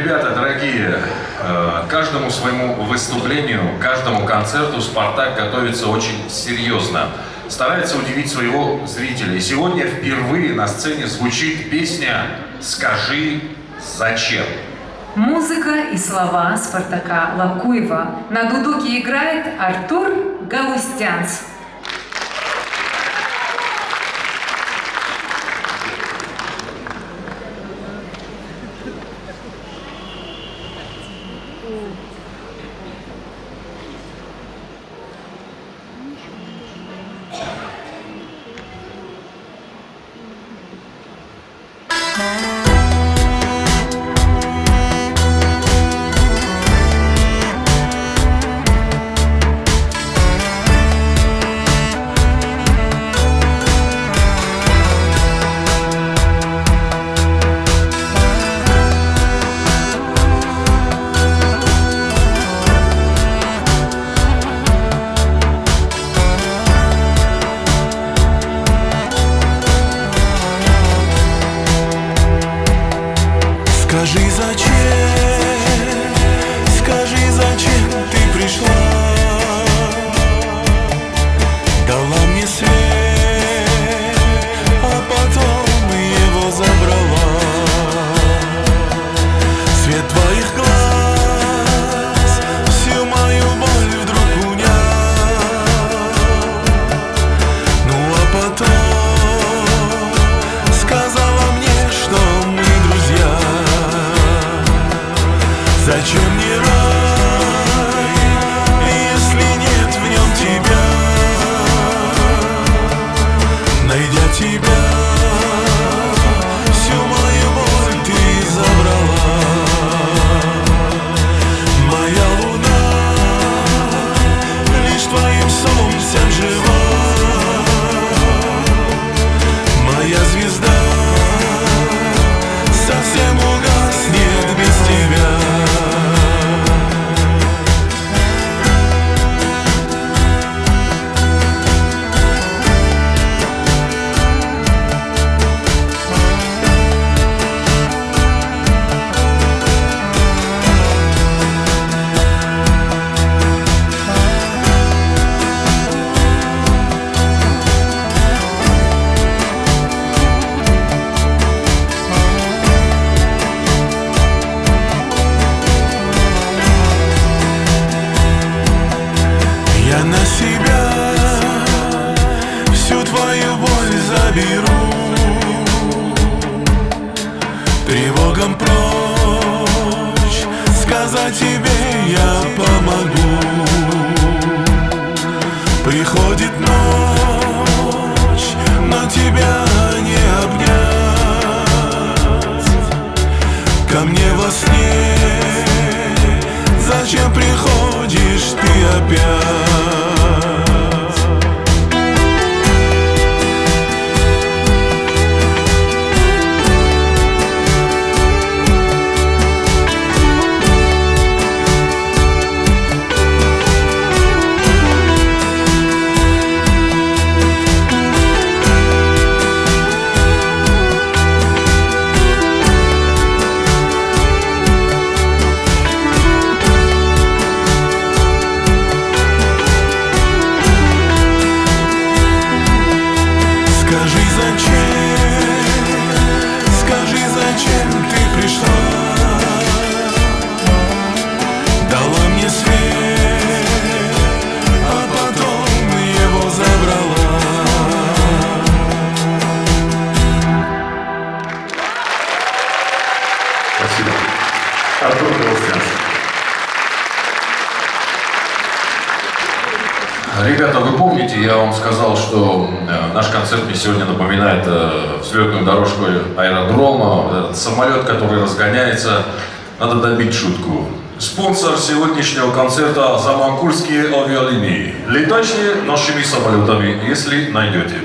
Ребята, дорогие, к каждому своему выступлению, к каждому концерту «Спартак» готовится очень серьезно. Старается удивить своего зрителя. И сегодня впервые на сцене звучит песня «Скажи зачем?». Музыка и слова Спартака Лакуева. На дудуке играет Артур Галустянц. Скажи, зачем ты пришла? Дала мне свет, а потом его забрала. Свет твоих глаз всю мою боль вдруг унял. Ну а потом сказала мне, что мы друзья. Зачем мне рай, если нет в нем тебя? Найдя тебя, всю мою боль ты забрала. Моя луна лишь твоим солнцем жива. Моя звезда совсем угаснет без тебя. Я на себя всю твою боль заберу, тревогам прочь, сказать тебе я помогу. Приходит ночь, но тебя не обнять. Ко мне во сне зачем приходишь ты опять? Скажи, зачем ты пришла? Дала мне свет, а потом его забрала. Спасибо. Артур Галустянц. Ребята, вы помните, я вам сказал, что наш концерт мне сегодня напоминает взлетную дорожку аэродрома, вот этот самолет, который разгоняется. Надо добить шутку. Спонсор сегодняшнего концерта — Заманкурские авиалинии. Летайте нашими самолетами, если найдете.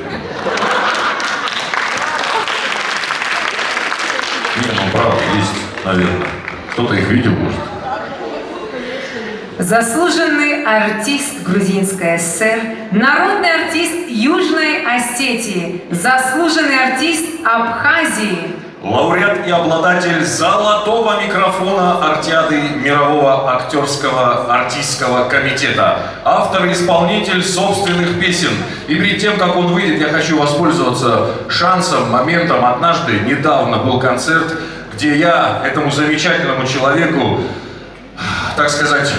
Не, ну правда, есть, наверное. Кто-то их видел, может. Заслуженный артист Грузинской ССР, народный артист Южной Осетии, заслуженный артист Абхазии, лауреат и обладатель золотого микрофона Артиады Мирового актерского артистского комитета, автор и исполнитель собственных песен. И перед тем, как он выйдет, я хочу воспользоваться шансом, моментом. Однажды, недавно был концерт, где я этому замечательному человеку, так сказать,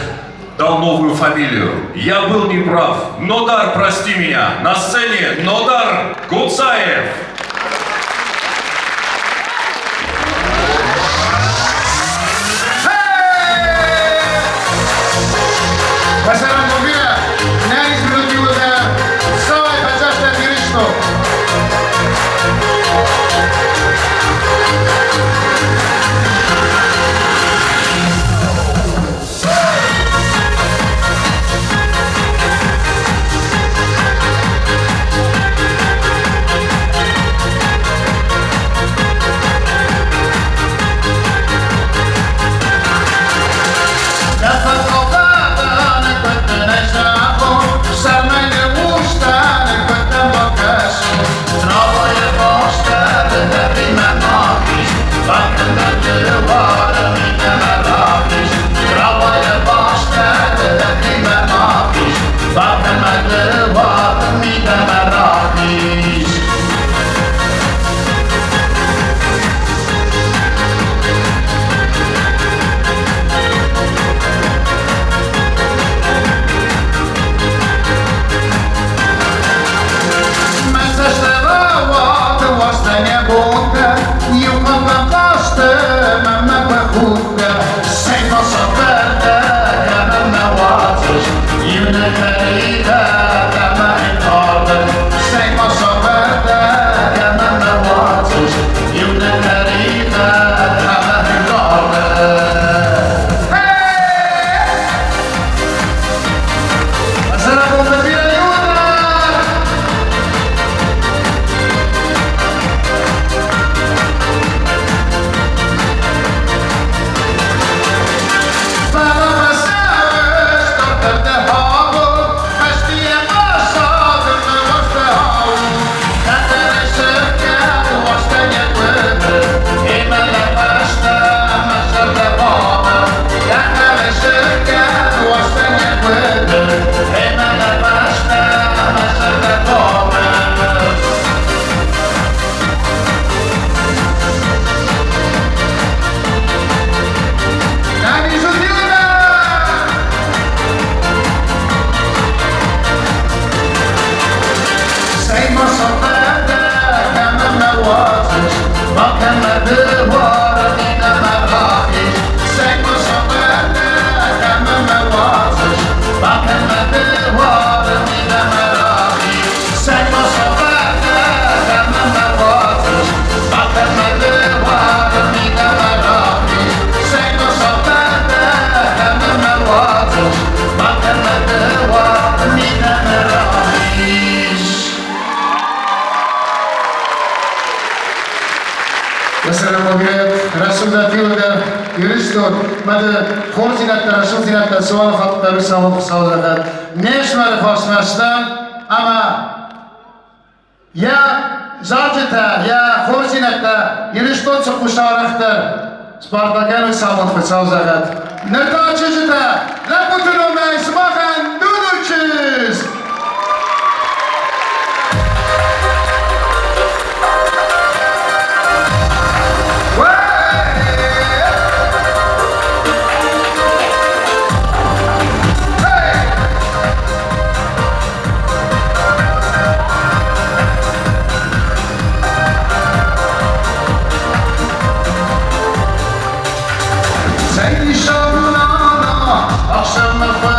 дал новую фамилию. Я был неправ. Нодар, прости меня. На сцене Нодар Гуцаев. ماذا خرجت رشوزنا سؤال خط رسالة صوزة نشمل فاسمستان أما يا زاجتا يا خرجنا يرشتون سقوشارختر سبارتاكان وسامون فصوزة نتاجتا لابوتنو ما اسمعن دودوچيز Akşamlar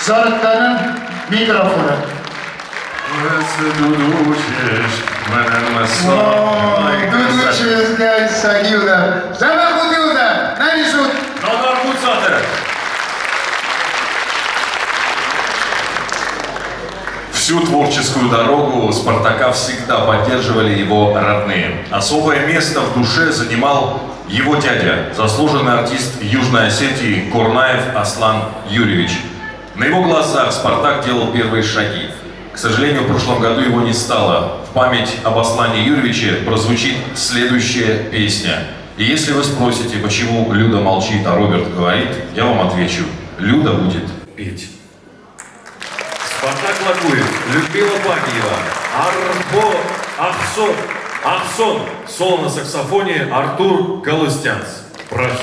Zaratların mikrofonu. Ой, тут учились, блядь, Сагилда. Замахудилда, нарисуют. Всю творческую дорогу Спартака всегда поддерживали его родные. Особое место в душе занимал его дядя, заслуженный артист Южной Осетии Корнаев Аслан Юрьевич. На его глазах Спартак делал первые шаги. К сожалению, в прошлом году его не стало. В память об Аслане Юрьевиче прозвучит следующая песня. И если вы спросите, почему Люда молчит, а Роберт говорит, я вам отвечу. Люда будет петь. Спартак Лакуев, Людмила Багиева, Ахсон, соло на саксофоне, Артур Галустянц. Прошу.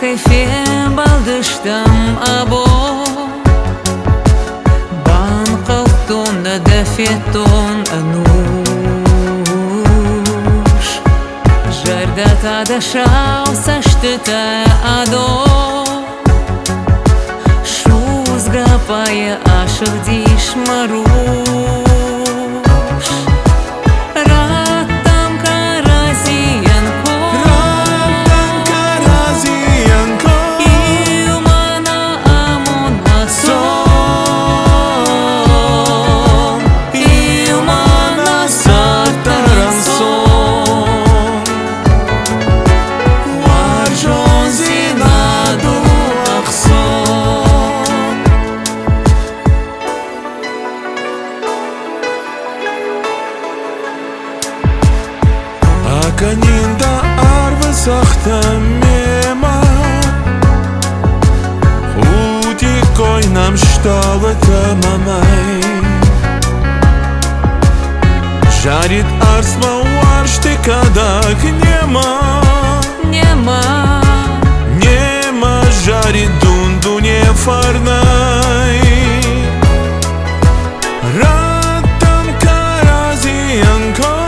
Кайфе балдыштам або Бан қалқтон да дәфеттон ануш Жарда тадашау саштыта адо Шузга пая ашық диш маруш Раттам каразиянко Канинда арвы сахтамема Ути кой нам шталы тамамай Жарит арсма уаршты кадак нема жарит дунду не фарнай Раттам каразиянко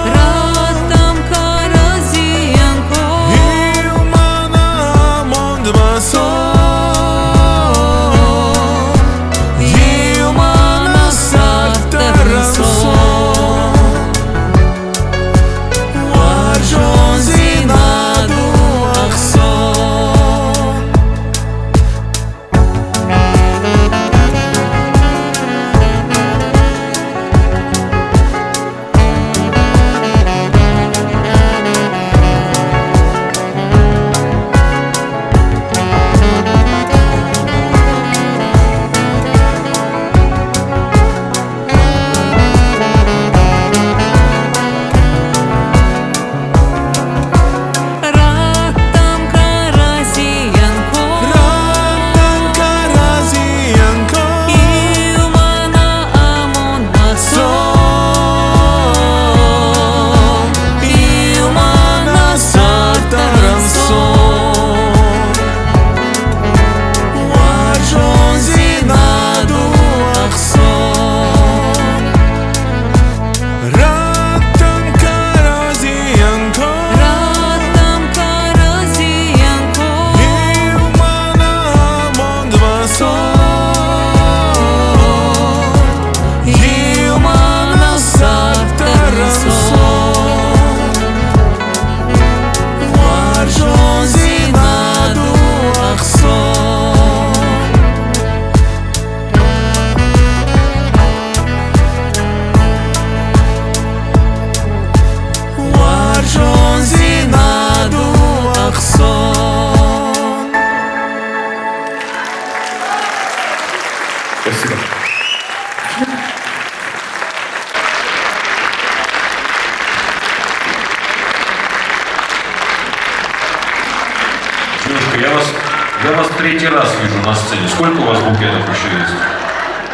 третий раз вижу на сцене. Сколько у вас букетов еще есть?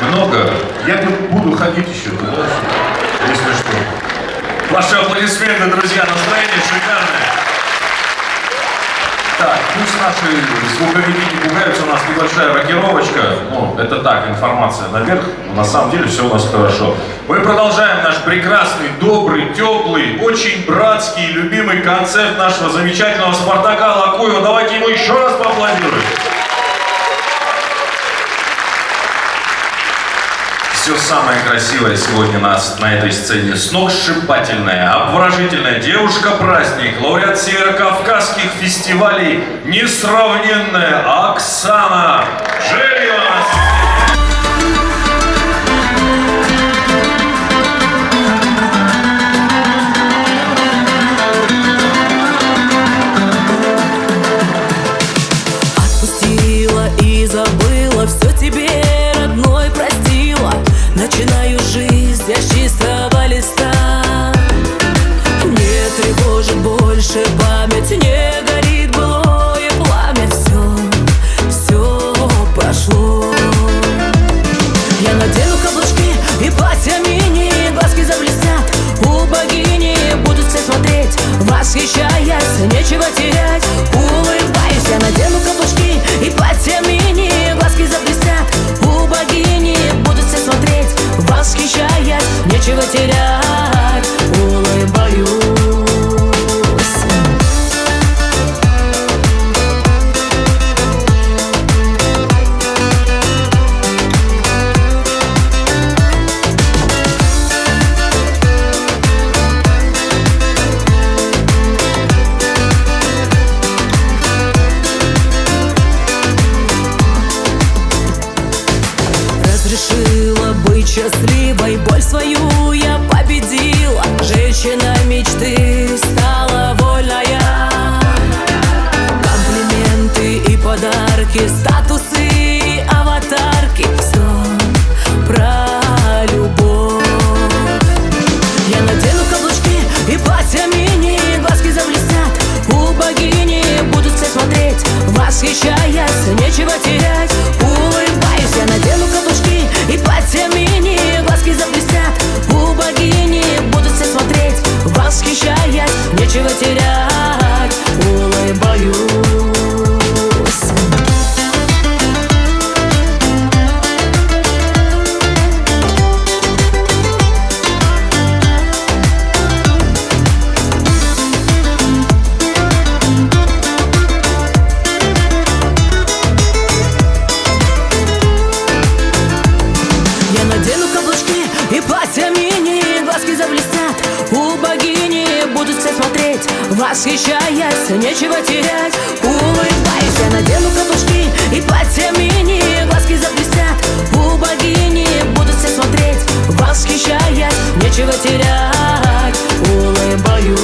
Много? Я тут буду ходить еще туда, если что. Ваши аплодисменты, друзья, настроение шикарное. Так, пусть наши звуковики не пугаются, у нас небольшая рокировочка. Ну, это так, информация наверх, но на самом деле все у нас хорошо. Мы продолжаем наш прекрасный, добрый, теплый, очень братский, любимый концерт нашего замечательного Спартака Лакуева. Давайте ему еще раз поаплодируем. Все самое красивое сегодня нас на этой сцене. Сногсшибательная, обворожительная девушка-праздник, лауреат северокавказских фестивалей, несравненная Оксана Жилья. Отпустила и забыла, все тебе, родной, простила. Начинаю жизнь я с чистого листа. Не тревожит больше память, не горит былое пламя. Все прошло. Я надену каблучки и платья мини, глазки заблестят, у богини будут все смотреть, восхищаясь, нечего терять. Улыбаюсь, я надену каблучки и платья мини, глазки заблестят, у богини будут все смотреть, восхищаясь, нечего терять. Улыбаюсь. Разрешила быть счастливой, боль свою я победила. Женщина мечты стала вольная. Комплименты и подарки, статусы и аватарки, все про любовь. Я надену каблучки и платья мини, глазки заблестят, у богини будут все смотреть, восхищаясь, нечего терять. Улыбаюсь, я надену каблучки и платья мини, глазки заблестят, у богини будут все смотреть, восхищаясь, нечего терять. Улыбаюсь. Я надену каблучки и платья мини, глазки заблестят, у богини будут все смотреть, восхищаясь, нечего терять. Улыбаюсь, я надену каблучки и платья мини, глазки заблестят, у богини будут все смотреть, восхищаясь, нечего терять. Улыбаюсь.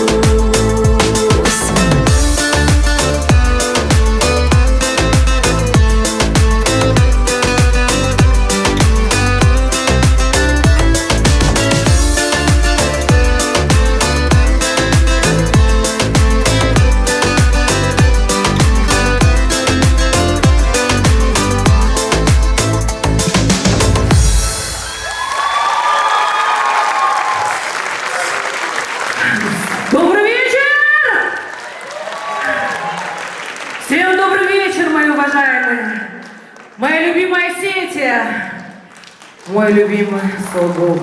Добрый вечер! Всем добрый вечер, мои уважаемые! Моя любимая Сетия, мой любимый Согук.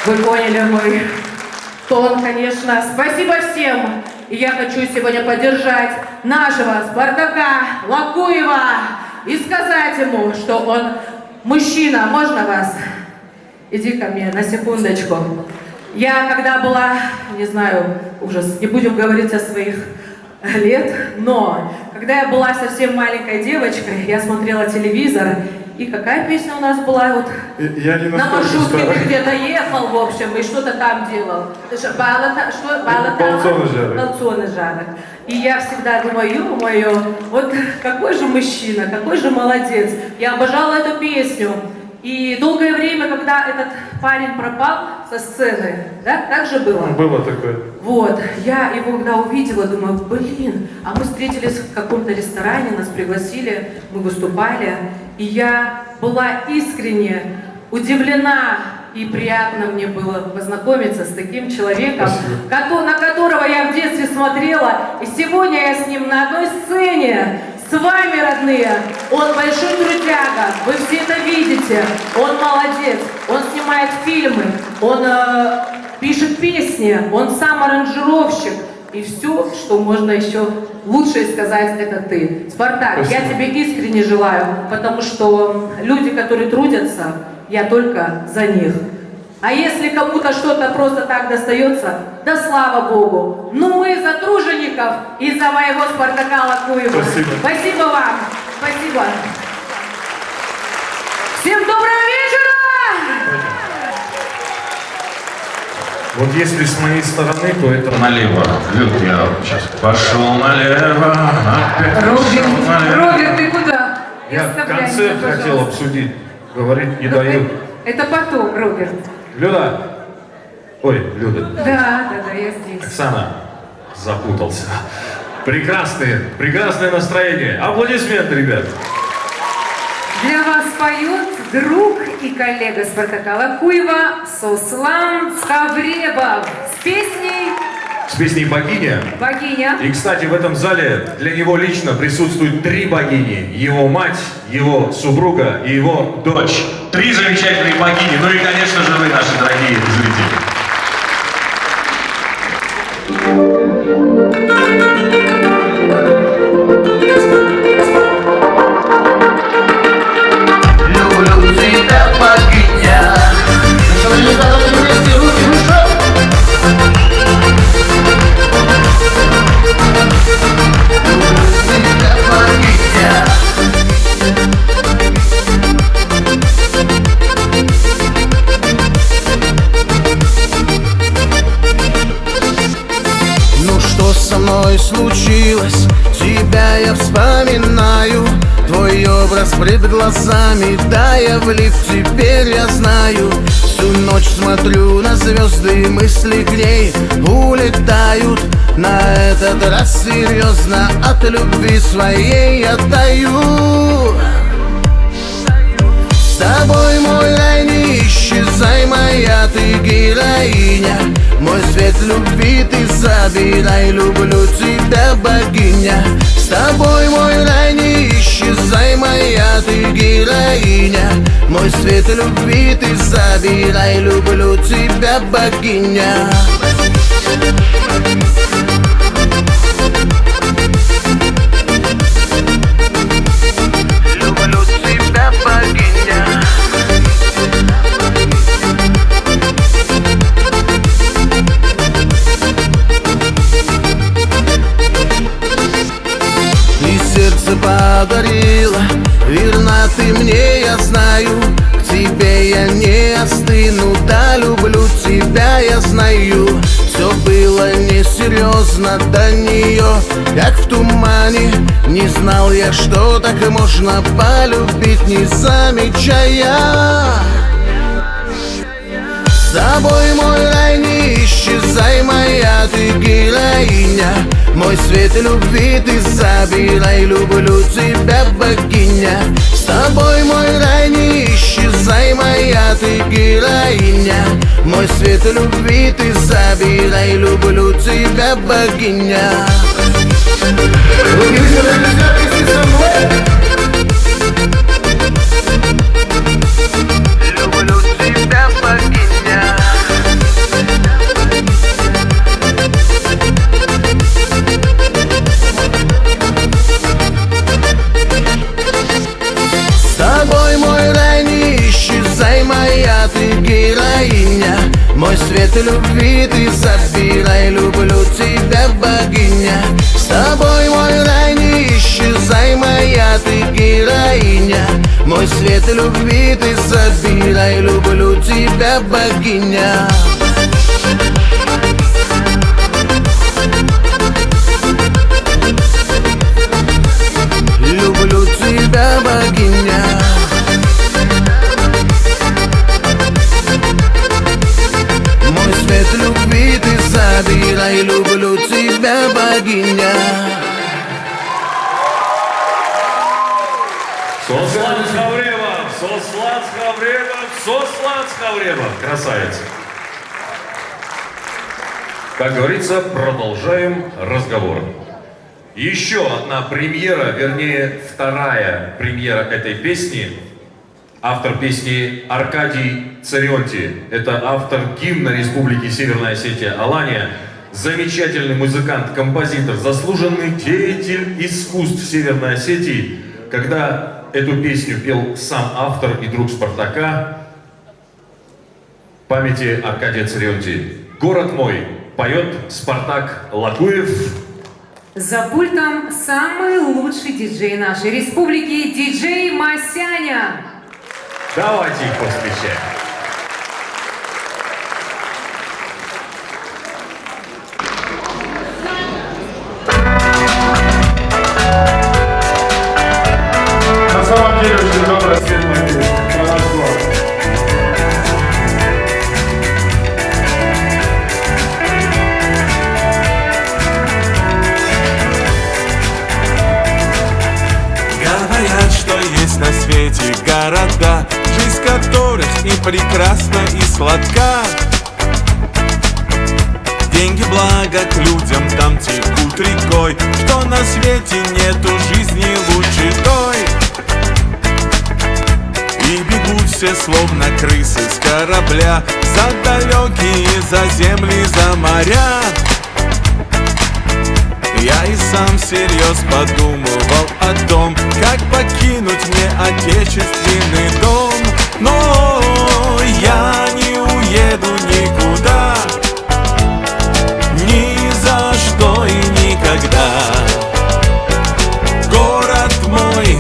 Вы поняли мой тон, конечно. Спасибо всем! И я хочу сегодня поддержать нашего Спартака Лакуева и сказать ему, что он мужчина. Можно вас? Иди ко мне на секундочку. Я когда была, не знаю, ужас, не будем говорить о своих лет, но когда я была совсем маленькой девочкой, я смотрела телевизор, и какая песня у нас была? Вот Я не на маршрутке ты где-то ехал, в общем, и что-то там делал. Ты же балцоны жарят. И я всегда думаю, ё-моё, вот какой же мужчина, какой же молодец. Я обожала эту песню. И долгое время, когда этот парень пропал со сцены, да, так же было? Было такое. Вот, я его когда увидела, думаю, блин, а мы встретились в каком-то ресторане, нас пригласили, мы выступали, и я была искренне удивлена, и приятно мне было познакомиться с таким человеком, на которого я в детстве смотрела, и сегодня я с ним на одной сцене. С вами, родные, он большой трудяга, вы все это видите, он молодец, он снимает фильмы, он пишет песни, он сам аранжировщик, и все, что можно еще лучше сказать, это ты. Спартак, спасибо. Я тебе искренне желаю, потому что люди, которые трудятся, я только за них. А если кому-то что-то просто так достается, да слава Богу. Но мы за тружеников и за моего Спартака Лакуева. Спасибо. Спасибо вам. Спасибо. Всем доброго вечера! Вот если с моей стороны, то это Налево. Люд, я сейчас пошел налево. Опять пошел налево. Роберт, ты куда? Не я оставляй концерт меня, хотел пожалуйста. обсудить. Говорит, не Ну, дают. Это потом, Роберт. Люда! Ой, Люда. Да, я здесь. Оксана, запутался. Прекрасное настроение. Аплодисменты, ребят. Для вас поет друг и коллега Спартака Лакуева Сослан Скавребов с песней «Богиня». «Богиня». И, кстати, в этом зале для него лично присутствуют 3 богини. Его мать, его супруга и его дочь. 3 замечательные богини. Ну и, конечно же, вы, наши дорогие зрители. Люблю тебя, богиня. Вместе руки в шаг. Люблю тебя, богиня. Ну что со мной случилось? Тебя я вспоминаю. Твой образ пред глазами, да, я влип, теперь я знаю. Всю ночь смотрю на звезды, мысли к ней улетают. На этот раз серьезно от любви своей я таю. С тобой, мой рай, не исчезай, моя ты героиня. Мой свет любви ты забирай, люблю тебя, богиня. С тобой, мой рай, не исчезай, моя ты героиня. Мой свет любви ты забирай, люблю тебя, богиня. Люблю тебя, богиня. И сердце подарила, верна ты мне, я знаю. К тебе я не остыну, да, люблю тебя, я знаю. Все было несерьезно до нее, как в тумане. Не знал я, что так можно полюбить, не замечая. С тобой, мой рай, не исчезай, моя ты героиня. Мой свет любви ты забирай, люблю тебя, богиня. С тобой, мой рай, не исчезай, моя ты героиня. Мой свет любви ты забирай, люблю тебя, богиня. Руки выше, друзья, вместе со мной. Люблю тебя, богиня. С тобой, мой рай, не исчезай, моя ты героиня. Мой свет любви ты забирай, люблю тебя, богиня. С тобой, мой рай, не исчезай, моя ты героиня. Мой свет любви ты забирай, люблю тебя, богиня. Люблю тебя, богиня. Сослацкого время. Красавец. Как говорится, продолжаем разговор. Еще одна премьера, вернее, вторая премьера этой песни. Автор песни Аркадий Царионти. Это автор гимна Республики Северная Осетия Алания. Замечательный музыкант, композитор, заслуженный деятель искусств Северной Осетии. Когда эту песню пел сам автор и друг Спартака, памяти Аркадия Царионти. «Город мой» поет Спартак Лакуев. За пультом самый лучший диджей нашей республики, диджей Масяня. Давайте их повстречаем. На самом деле очень добрая сильная песня. Говорят, что есть на свете города, жизнь которых и прекрасна, и сладка. Деньги, благо к людям там текут рекой, что на свете нету жизни лучше той. И бегут все словно крысы с корабля за далекие, за земли, за моря. Я и сам всерьез подумывал о том, как покинуть мне отечественный дом. Но я не уеду никуда, ни за что и никогда. Город мой,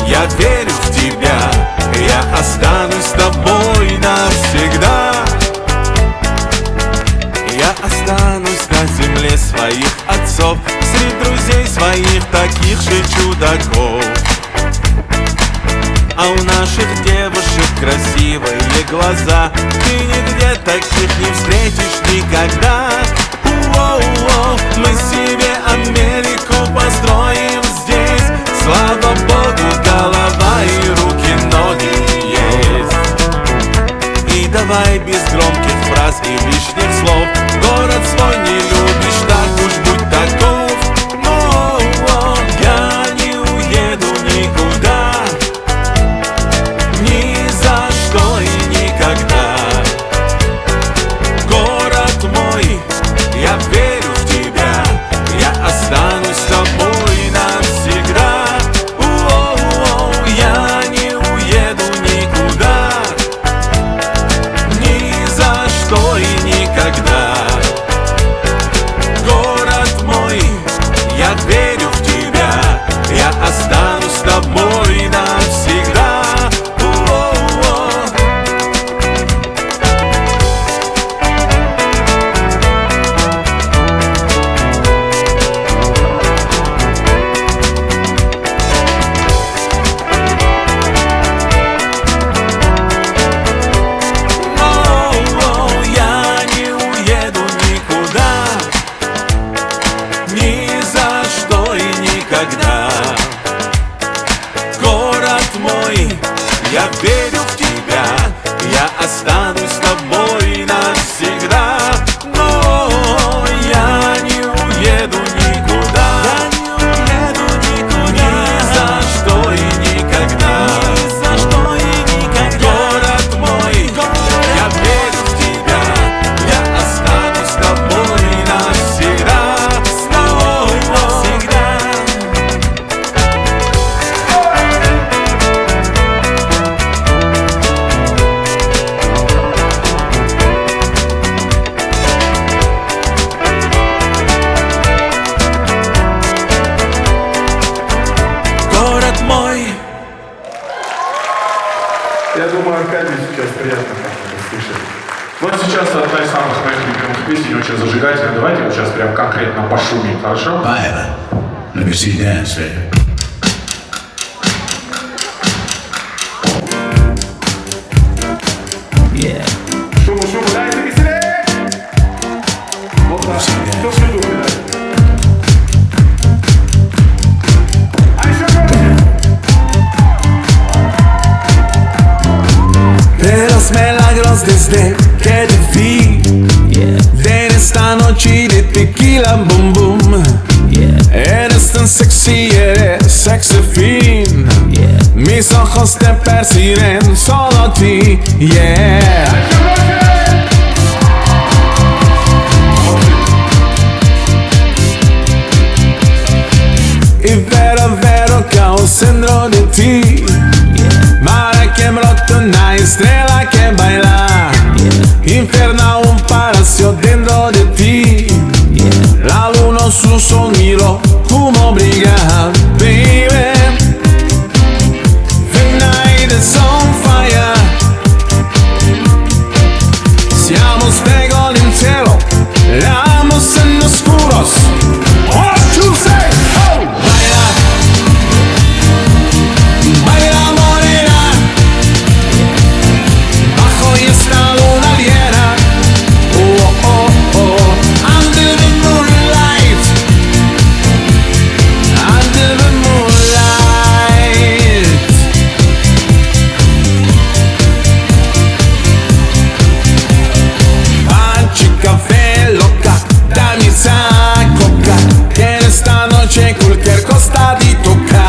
я верю в тебя, я останусь с тобой навсегда. Я останусь на земле своих отцов, среди друзей своих таких же чудаков. А у наших девушек красивые глаза, ты нигде таких не встретишь никогда. Уоу-уоу, мы себе Америку построим здесь. Слава Богу, голова и руки, ноги есть. И давай без громких фраз и лишних слов. Город свой не любишь, так уж будь таков. Но я не уеду никуда, ни за что и никогда. Город мой, я верю в тебя, я останусь с тобой навсегда. Я не уеду никуда, ни за что и никогда. Город мой, я верю в тебя, я останусь с тобой навсегда. Я не уеду никуда, ни за что и никогда. Город мой, я верю в тебя, я останусь с тобой навсегда. Но я не уеду никуда, ни за что и никогда. Город мой, я верю в тебя, я останусь с тобой навсегда. Навсегда. Город мой. Я думаю, Аркадий сейчас приятно это слышать. Вот сейчас одна из самых моих любимых песен, очень зажигательная. Давайте вот сейчас прям конкретно пошумим, хорошо? Let me see you dance, baby. Yeah. Шуму, дайте веселее! Вот так. Кто в виду, ребят? А еще громче! los milagros desde que te vi. De esta noche de tequila boom boom. Eres tan sexy, eres sexy fin. Mis ojos te persiguen solo a ti, yeah. Y vero que al centro de ti, para que brote una estrella que baila, infernal un palacio dentro de ti. La luna su sonido como brilla, baby. The night is on fire. Siamo spego l'intero, l'amos en oscuros. What you say? Oh! Baila, baila morena, bajo esta luna llena. Oh, oh, oh, under the moonlight, under the moonlight. Panchi café loca, dami esa coca, que en esta noche cualquier cosa te toca.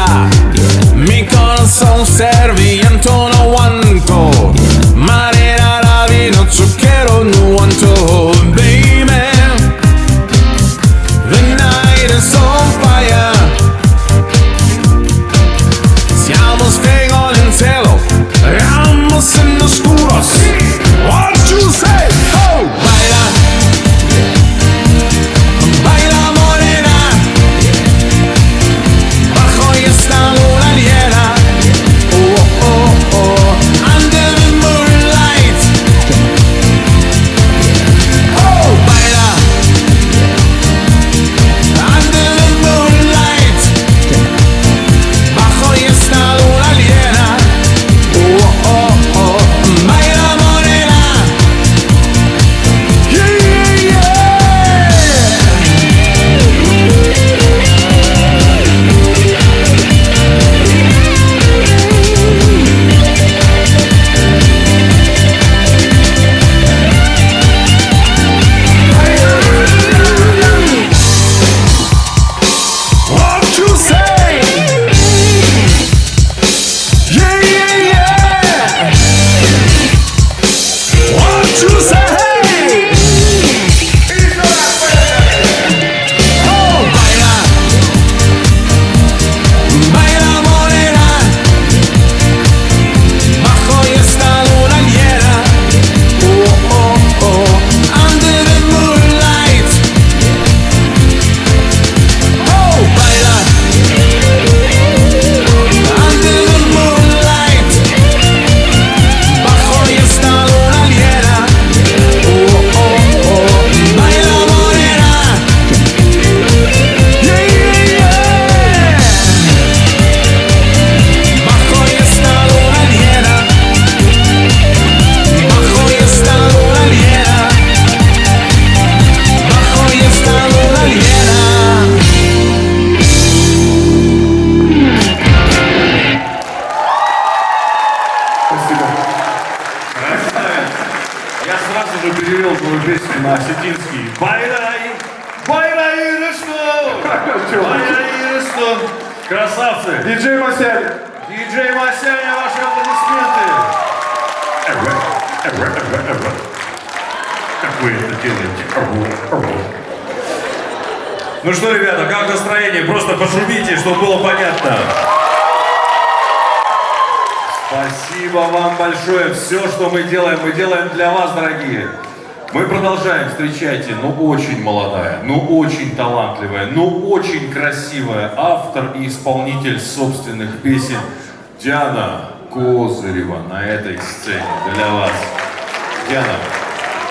Mi corazón serviento no aguanto, marina la vino zucchero no aguanto, baby. The night is on fire. Siamo fuego en cielo, ramos en oscuros. What you say? Oh, baila, baila morena, bajo esta luna llena. Oh, oh, oh, under the moonlight. Oh, baila, under the moonlight, bajo esta luna llena. Oh, oh, oh, baila morena. Yeah, yeah, yeah. What you say? Yeah, yeah, yeah. What you say? Oh, baila, baila morena, bajo esta luna llena. Oh, oh, oh, under the moonlight. Oh, baila, under the moonlight, bajo esta luna llena. Oh, oh, oh, baila morena. Yeah, yeah, yeah. Bajo esta luna llena, bajo esta luna llena, bajo esta luna llena. Я сразу же перевел твою песню на осетинский. Байрай, байрай, рышту! Байрай, рышту! Красавцы! Диджей Масяня. Диджей Масяня, ваши аплодисменты! Как вы это делаете? Ну что, ребята, как настроение? Просто пошумите, чтобы было понятно. Спасибо вам большое. Все, что мы делаем для вас, дорогие. Мы продолжаем. Встречайте, очень молодая, очень талантливая, очень красивая автор и исполнитель собственных песен Диана Козырева на этой сцене для вас. Диана,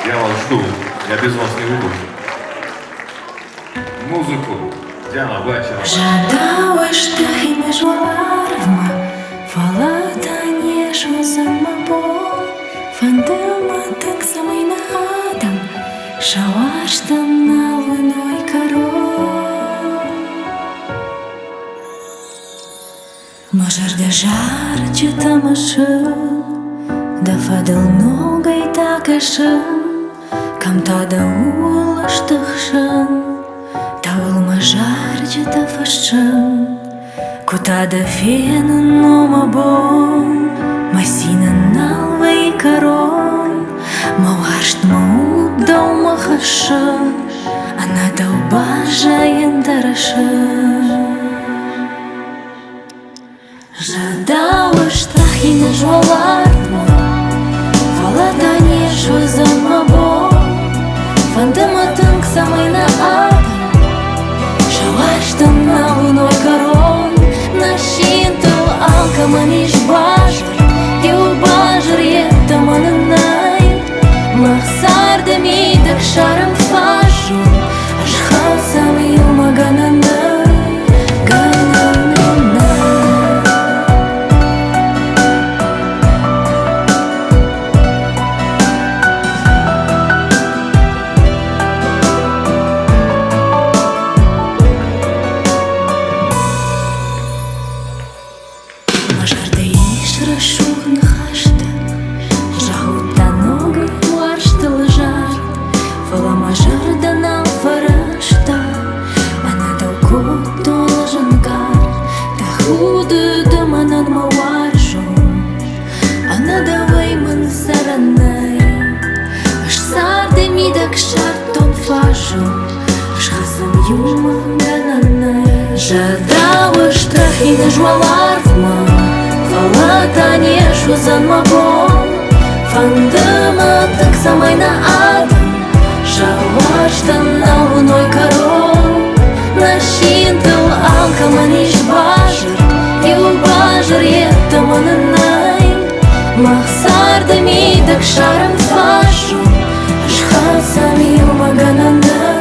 я вас жду. Я без вас не уйду. Музыку. Диана, вы очаровательны. Жадałeś sztachimy żłalarma, Falata nieszła samabo, Fandelma tak samej nadam, Szałaszta na lunoj karo. Możesz deżar, czy ta maszyn, Da fadel nogai takashan Kam tada ulaştıkşan Tavul majarcı da faşan Kutada fenın noma bom Masinen nalvay karon Mawasht maudau mahashan Ana daubažajan tarashan Жадала штрахи на жваларма Фаладане швызамабо Фандаматынк самый на адам Шалаштан на луной корон Нащинтал алкаманиш бажар И у бажар еттамананай Махсардами так шарам фашу Ашхасам юмагананай Жадала штрахи на жваларма Фаладане швызамабо Фандаматынк самый на адам Шалаштан на луной корон Нащинтал алкаманиш бажар И у бажар еттамананай Махсардами так шарам фашу Ашхасам юмагананай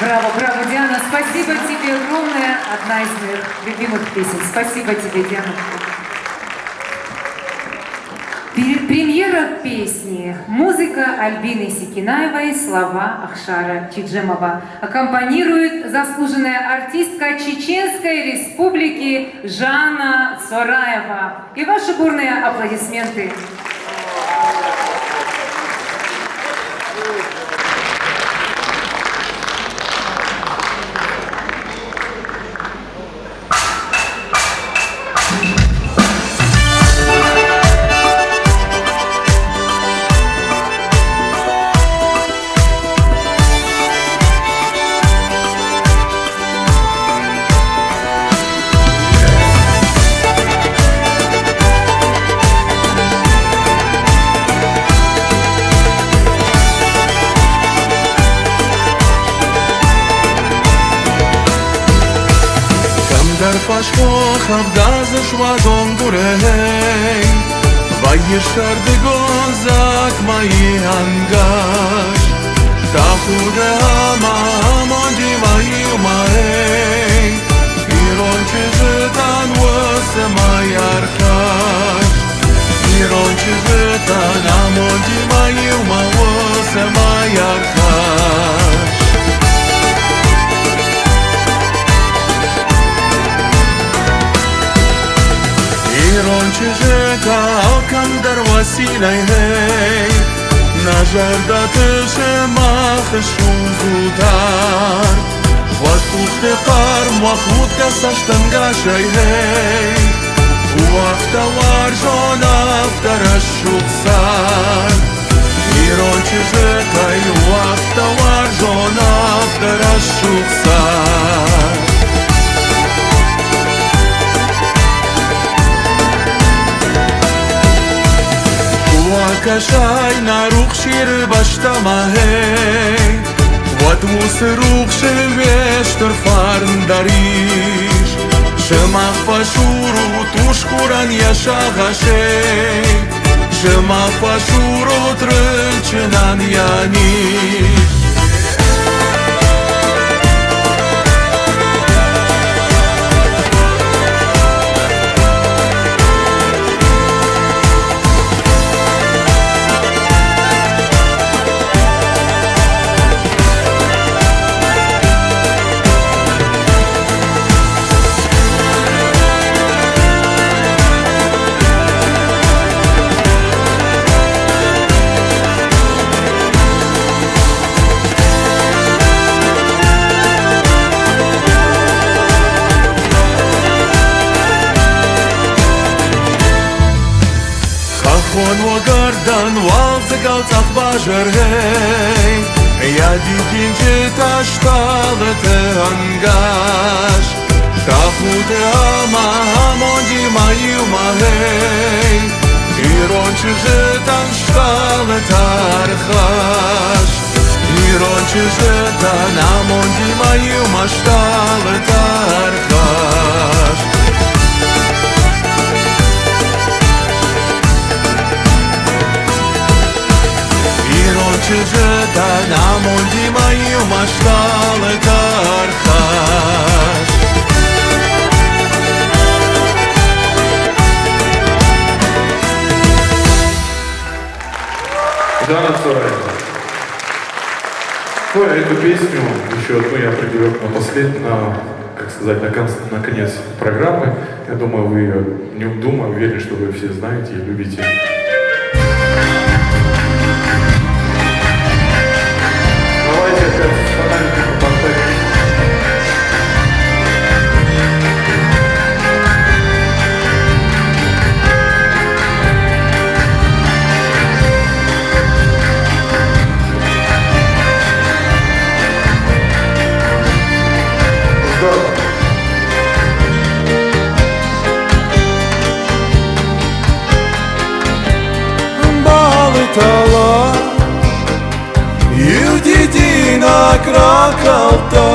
Браво, браво, Диана. Спасибо тебе огромное. Одна из моих любимых песен. Спасибо тебе, Диана. Премьера песни. Музыка Альбины Секинаевой, слова Ахшара Чиджемова. Аккомпанирует заслуженная артистка Чеченской Республики Жанна Цораева. И ваши бурные аплодисменты. Fashkokh avdaz shvadon gurehei Vayishar de gozak mai hangash Tachude hama amondi mai umahei Iron chizetan wase mai arkash Iron chizetan amondi mai umawase mai arkash Iron chizeka alkan dar wasilai hei Najar da tshemach shuzutar Khwastukh teqar mwakhut kasashtan gashay hei Uaftawar zon aftar ashuksar Iron chizeka uaftawar zon aftar ashuksar shai na ruch shir bashtamahei Wat mus ruch shvester farn darish Shemach pashuru tushkuran yashagashei Shemach pashuru trelchenan yanish Chon wa gardan wal zegal tzach bajer hey Yadi ginche tashtal te hangash Tafu te ama hamon di mayu ma hey Iron chezetan shtal tarchash Iron chezetan hamon di mayu ma shtal tarchash Chezetan amon di mayu mashtal tarchash Дана Цураева. Ну, эту песню, еще одну я приберу как сказать, на конец программы. Я думаю, вы ее, не думаю, уверен, что вы все знаете и любите. Давайте опять с фонариком поставим. Балытала Юдидина кракалта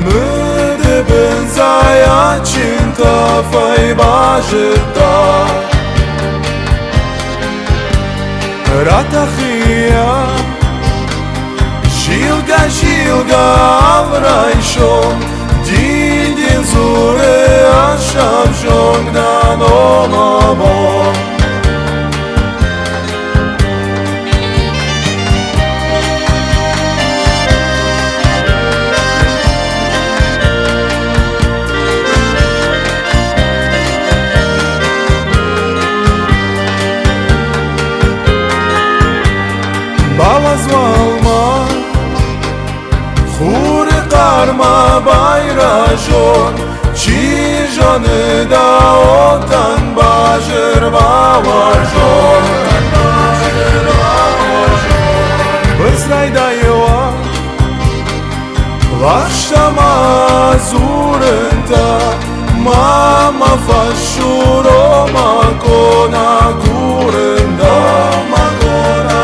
Мыды бензая чинта файбажита Ратахия Жилга аврайшон Дидин зуре ашамшон Гнаномамон Balazvalma Khuri qarma bayrajon Chijone da otan bajir bavarjon Bizraydayewa Vashtama zurenta Mama fashuro makona kurenda Makona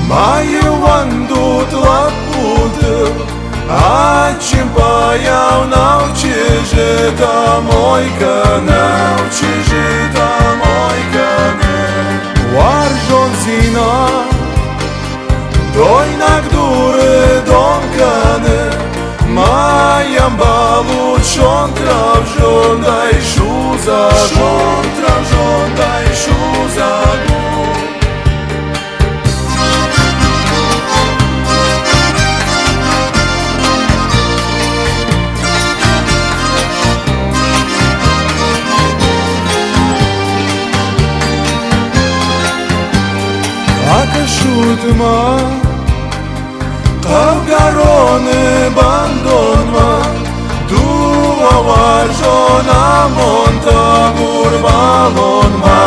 Маю вандут лапуды, Ачим паяв научи жита мой канал, жита мой канал. Варжон зина, дойнак дуры донканы, Маям балучон травжон дай шузагон, травжон дай шузагон. Akashutma Kavgarone bandonma слова жона монта гурбалон ма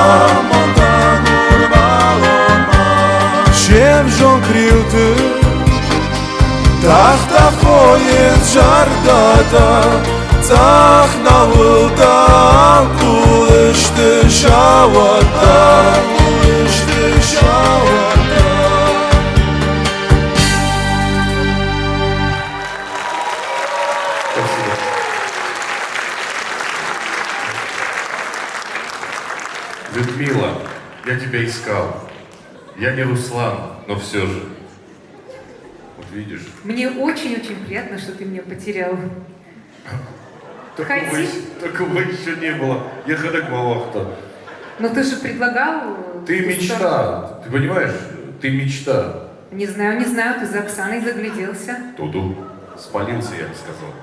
монта гурбалон ма чем жон крилты тахта хоет жардата тах навылта кулышты шавата кулышты шавата. Людмила, я тебя искал. Я не Руслан, но все же. Вот видишь. Мне очень-очень приятно, что ты меня потерял. Хоти? Такого еще не было. Я ходок малахта. Но ты же предлагал... Ты мечта. Ты понимаешь? Ты мечта. Не знаю, ты за Оксаной загляделся. Туду. Спалился, я бы сказал.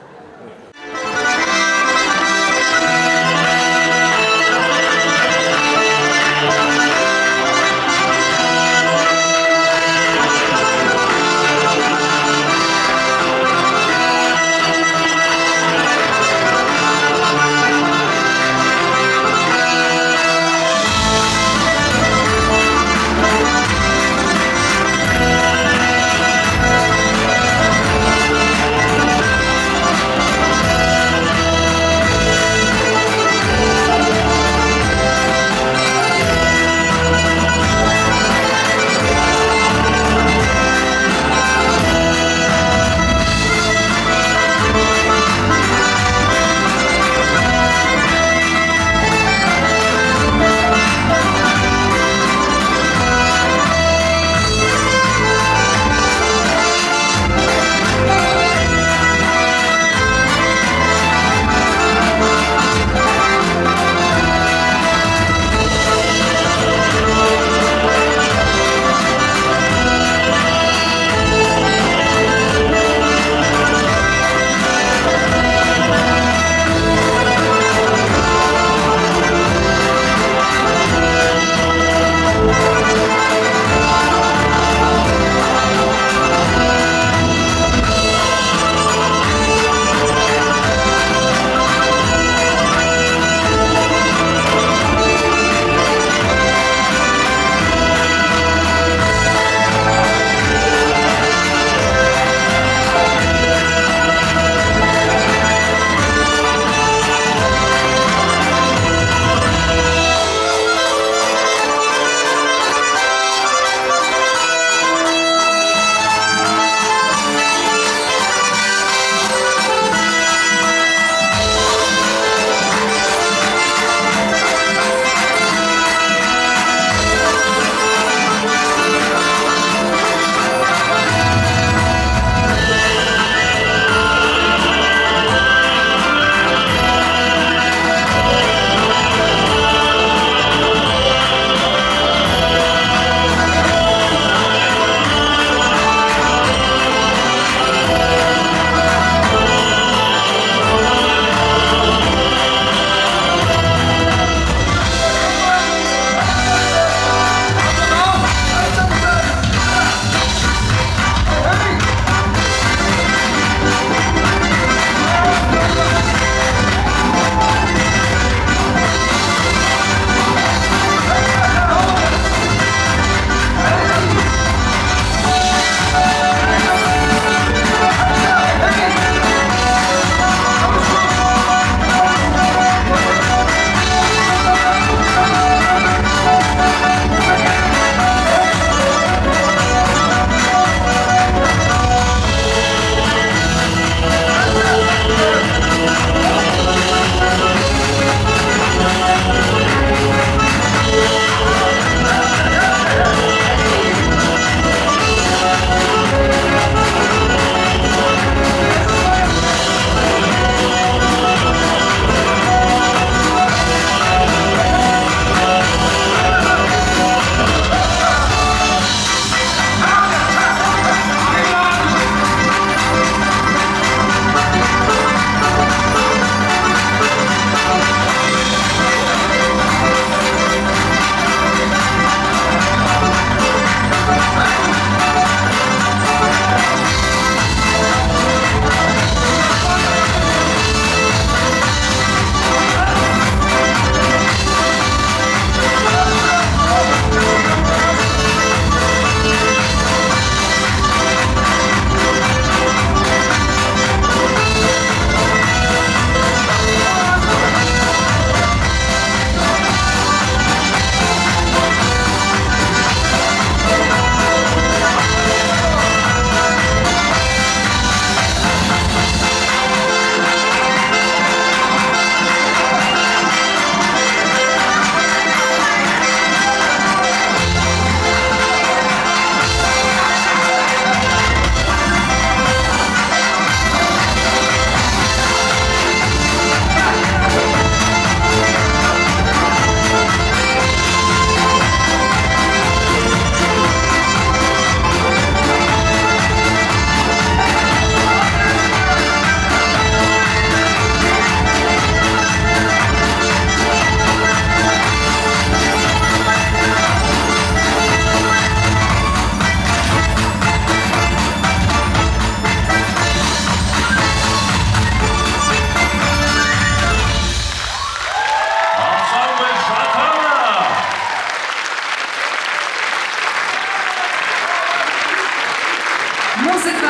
Музыка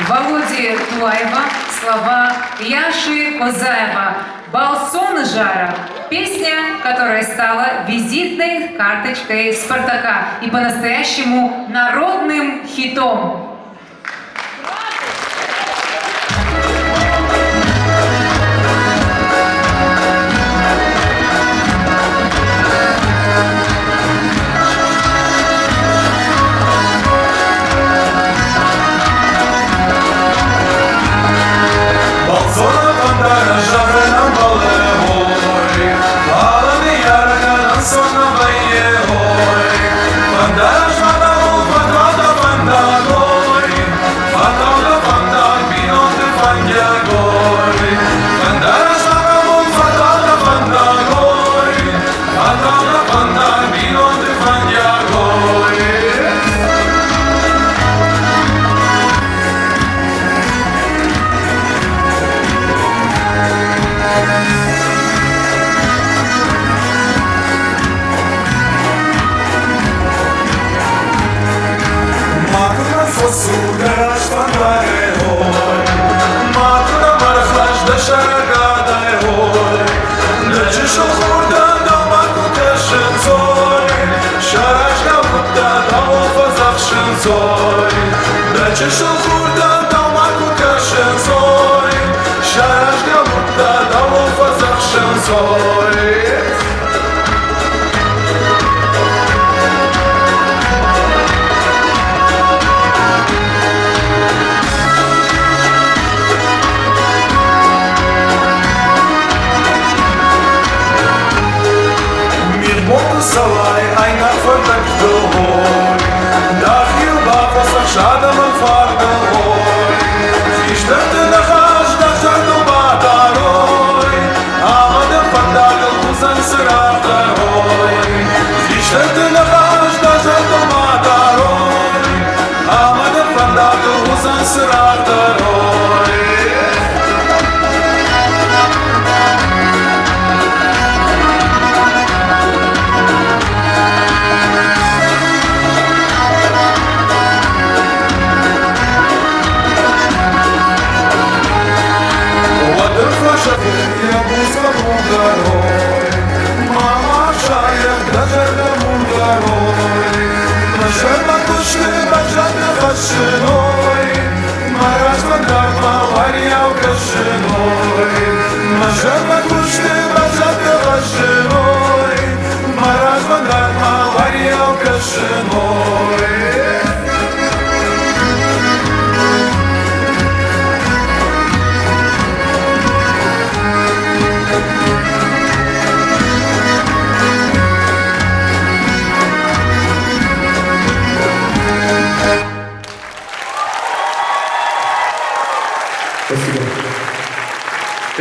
Володи Тулаева, слова Яши Козаева. «Балсон жара» – песня, которая стала визитной карточкой «Спартака» и по-настоящему народным хитом.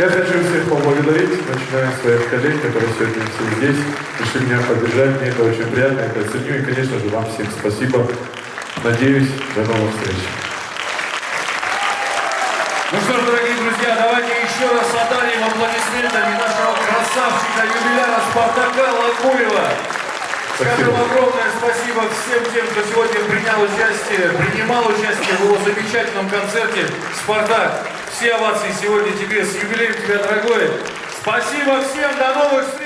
Я хочу всех поблагодарить, начиная с своих коллег, которые сегодня все здесь, решили меня поддержать, мне это очень приятно, это ценю, и, конечно же, вам всем спасибо. Надеюсь, до новых встреч. Ну что ж, дорогие друзья, давайте еще раз отдарим аплодисментами нашего красавчика, юбиляра «Спартака» Лакуева. Скажем огромное спасибо всем тем, кто сегодня принимал участие в его замечательном концерте «Спартак». Все овации сегодня тебе, с юбилеем тебя, дорогой. Спасибо всем, до новых встреч!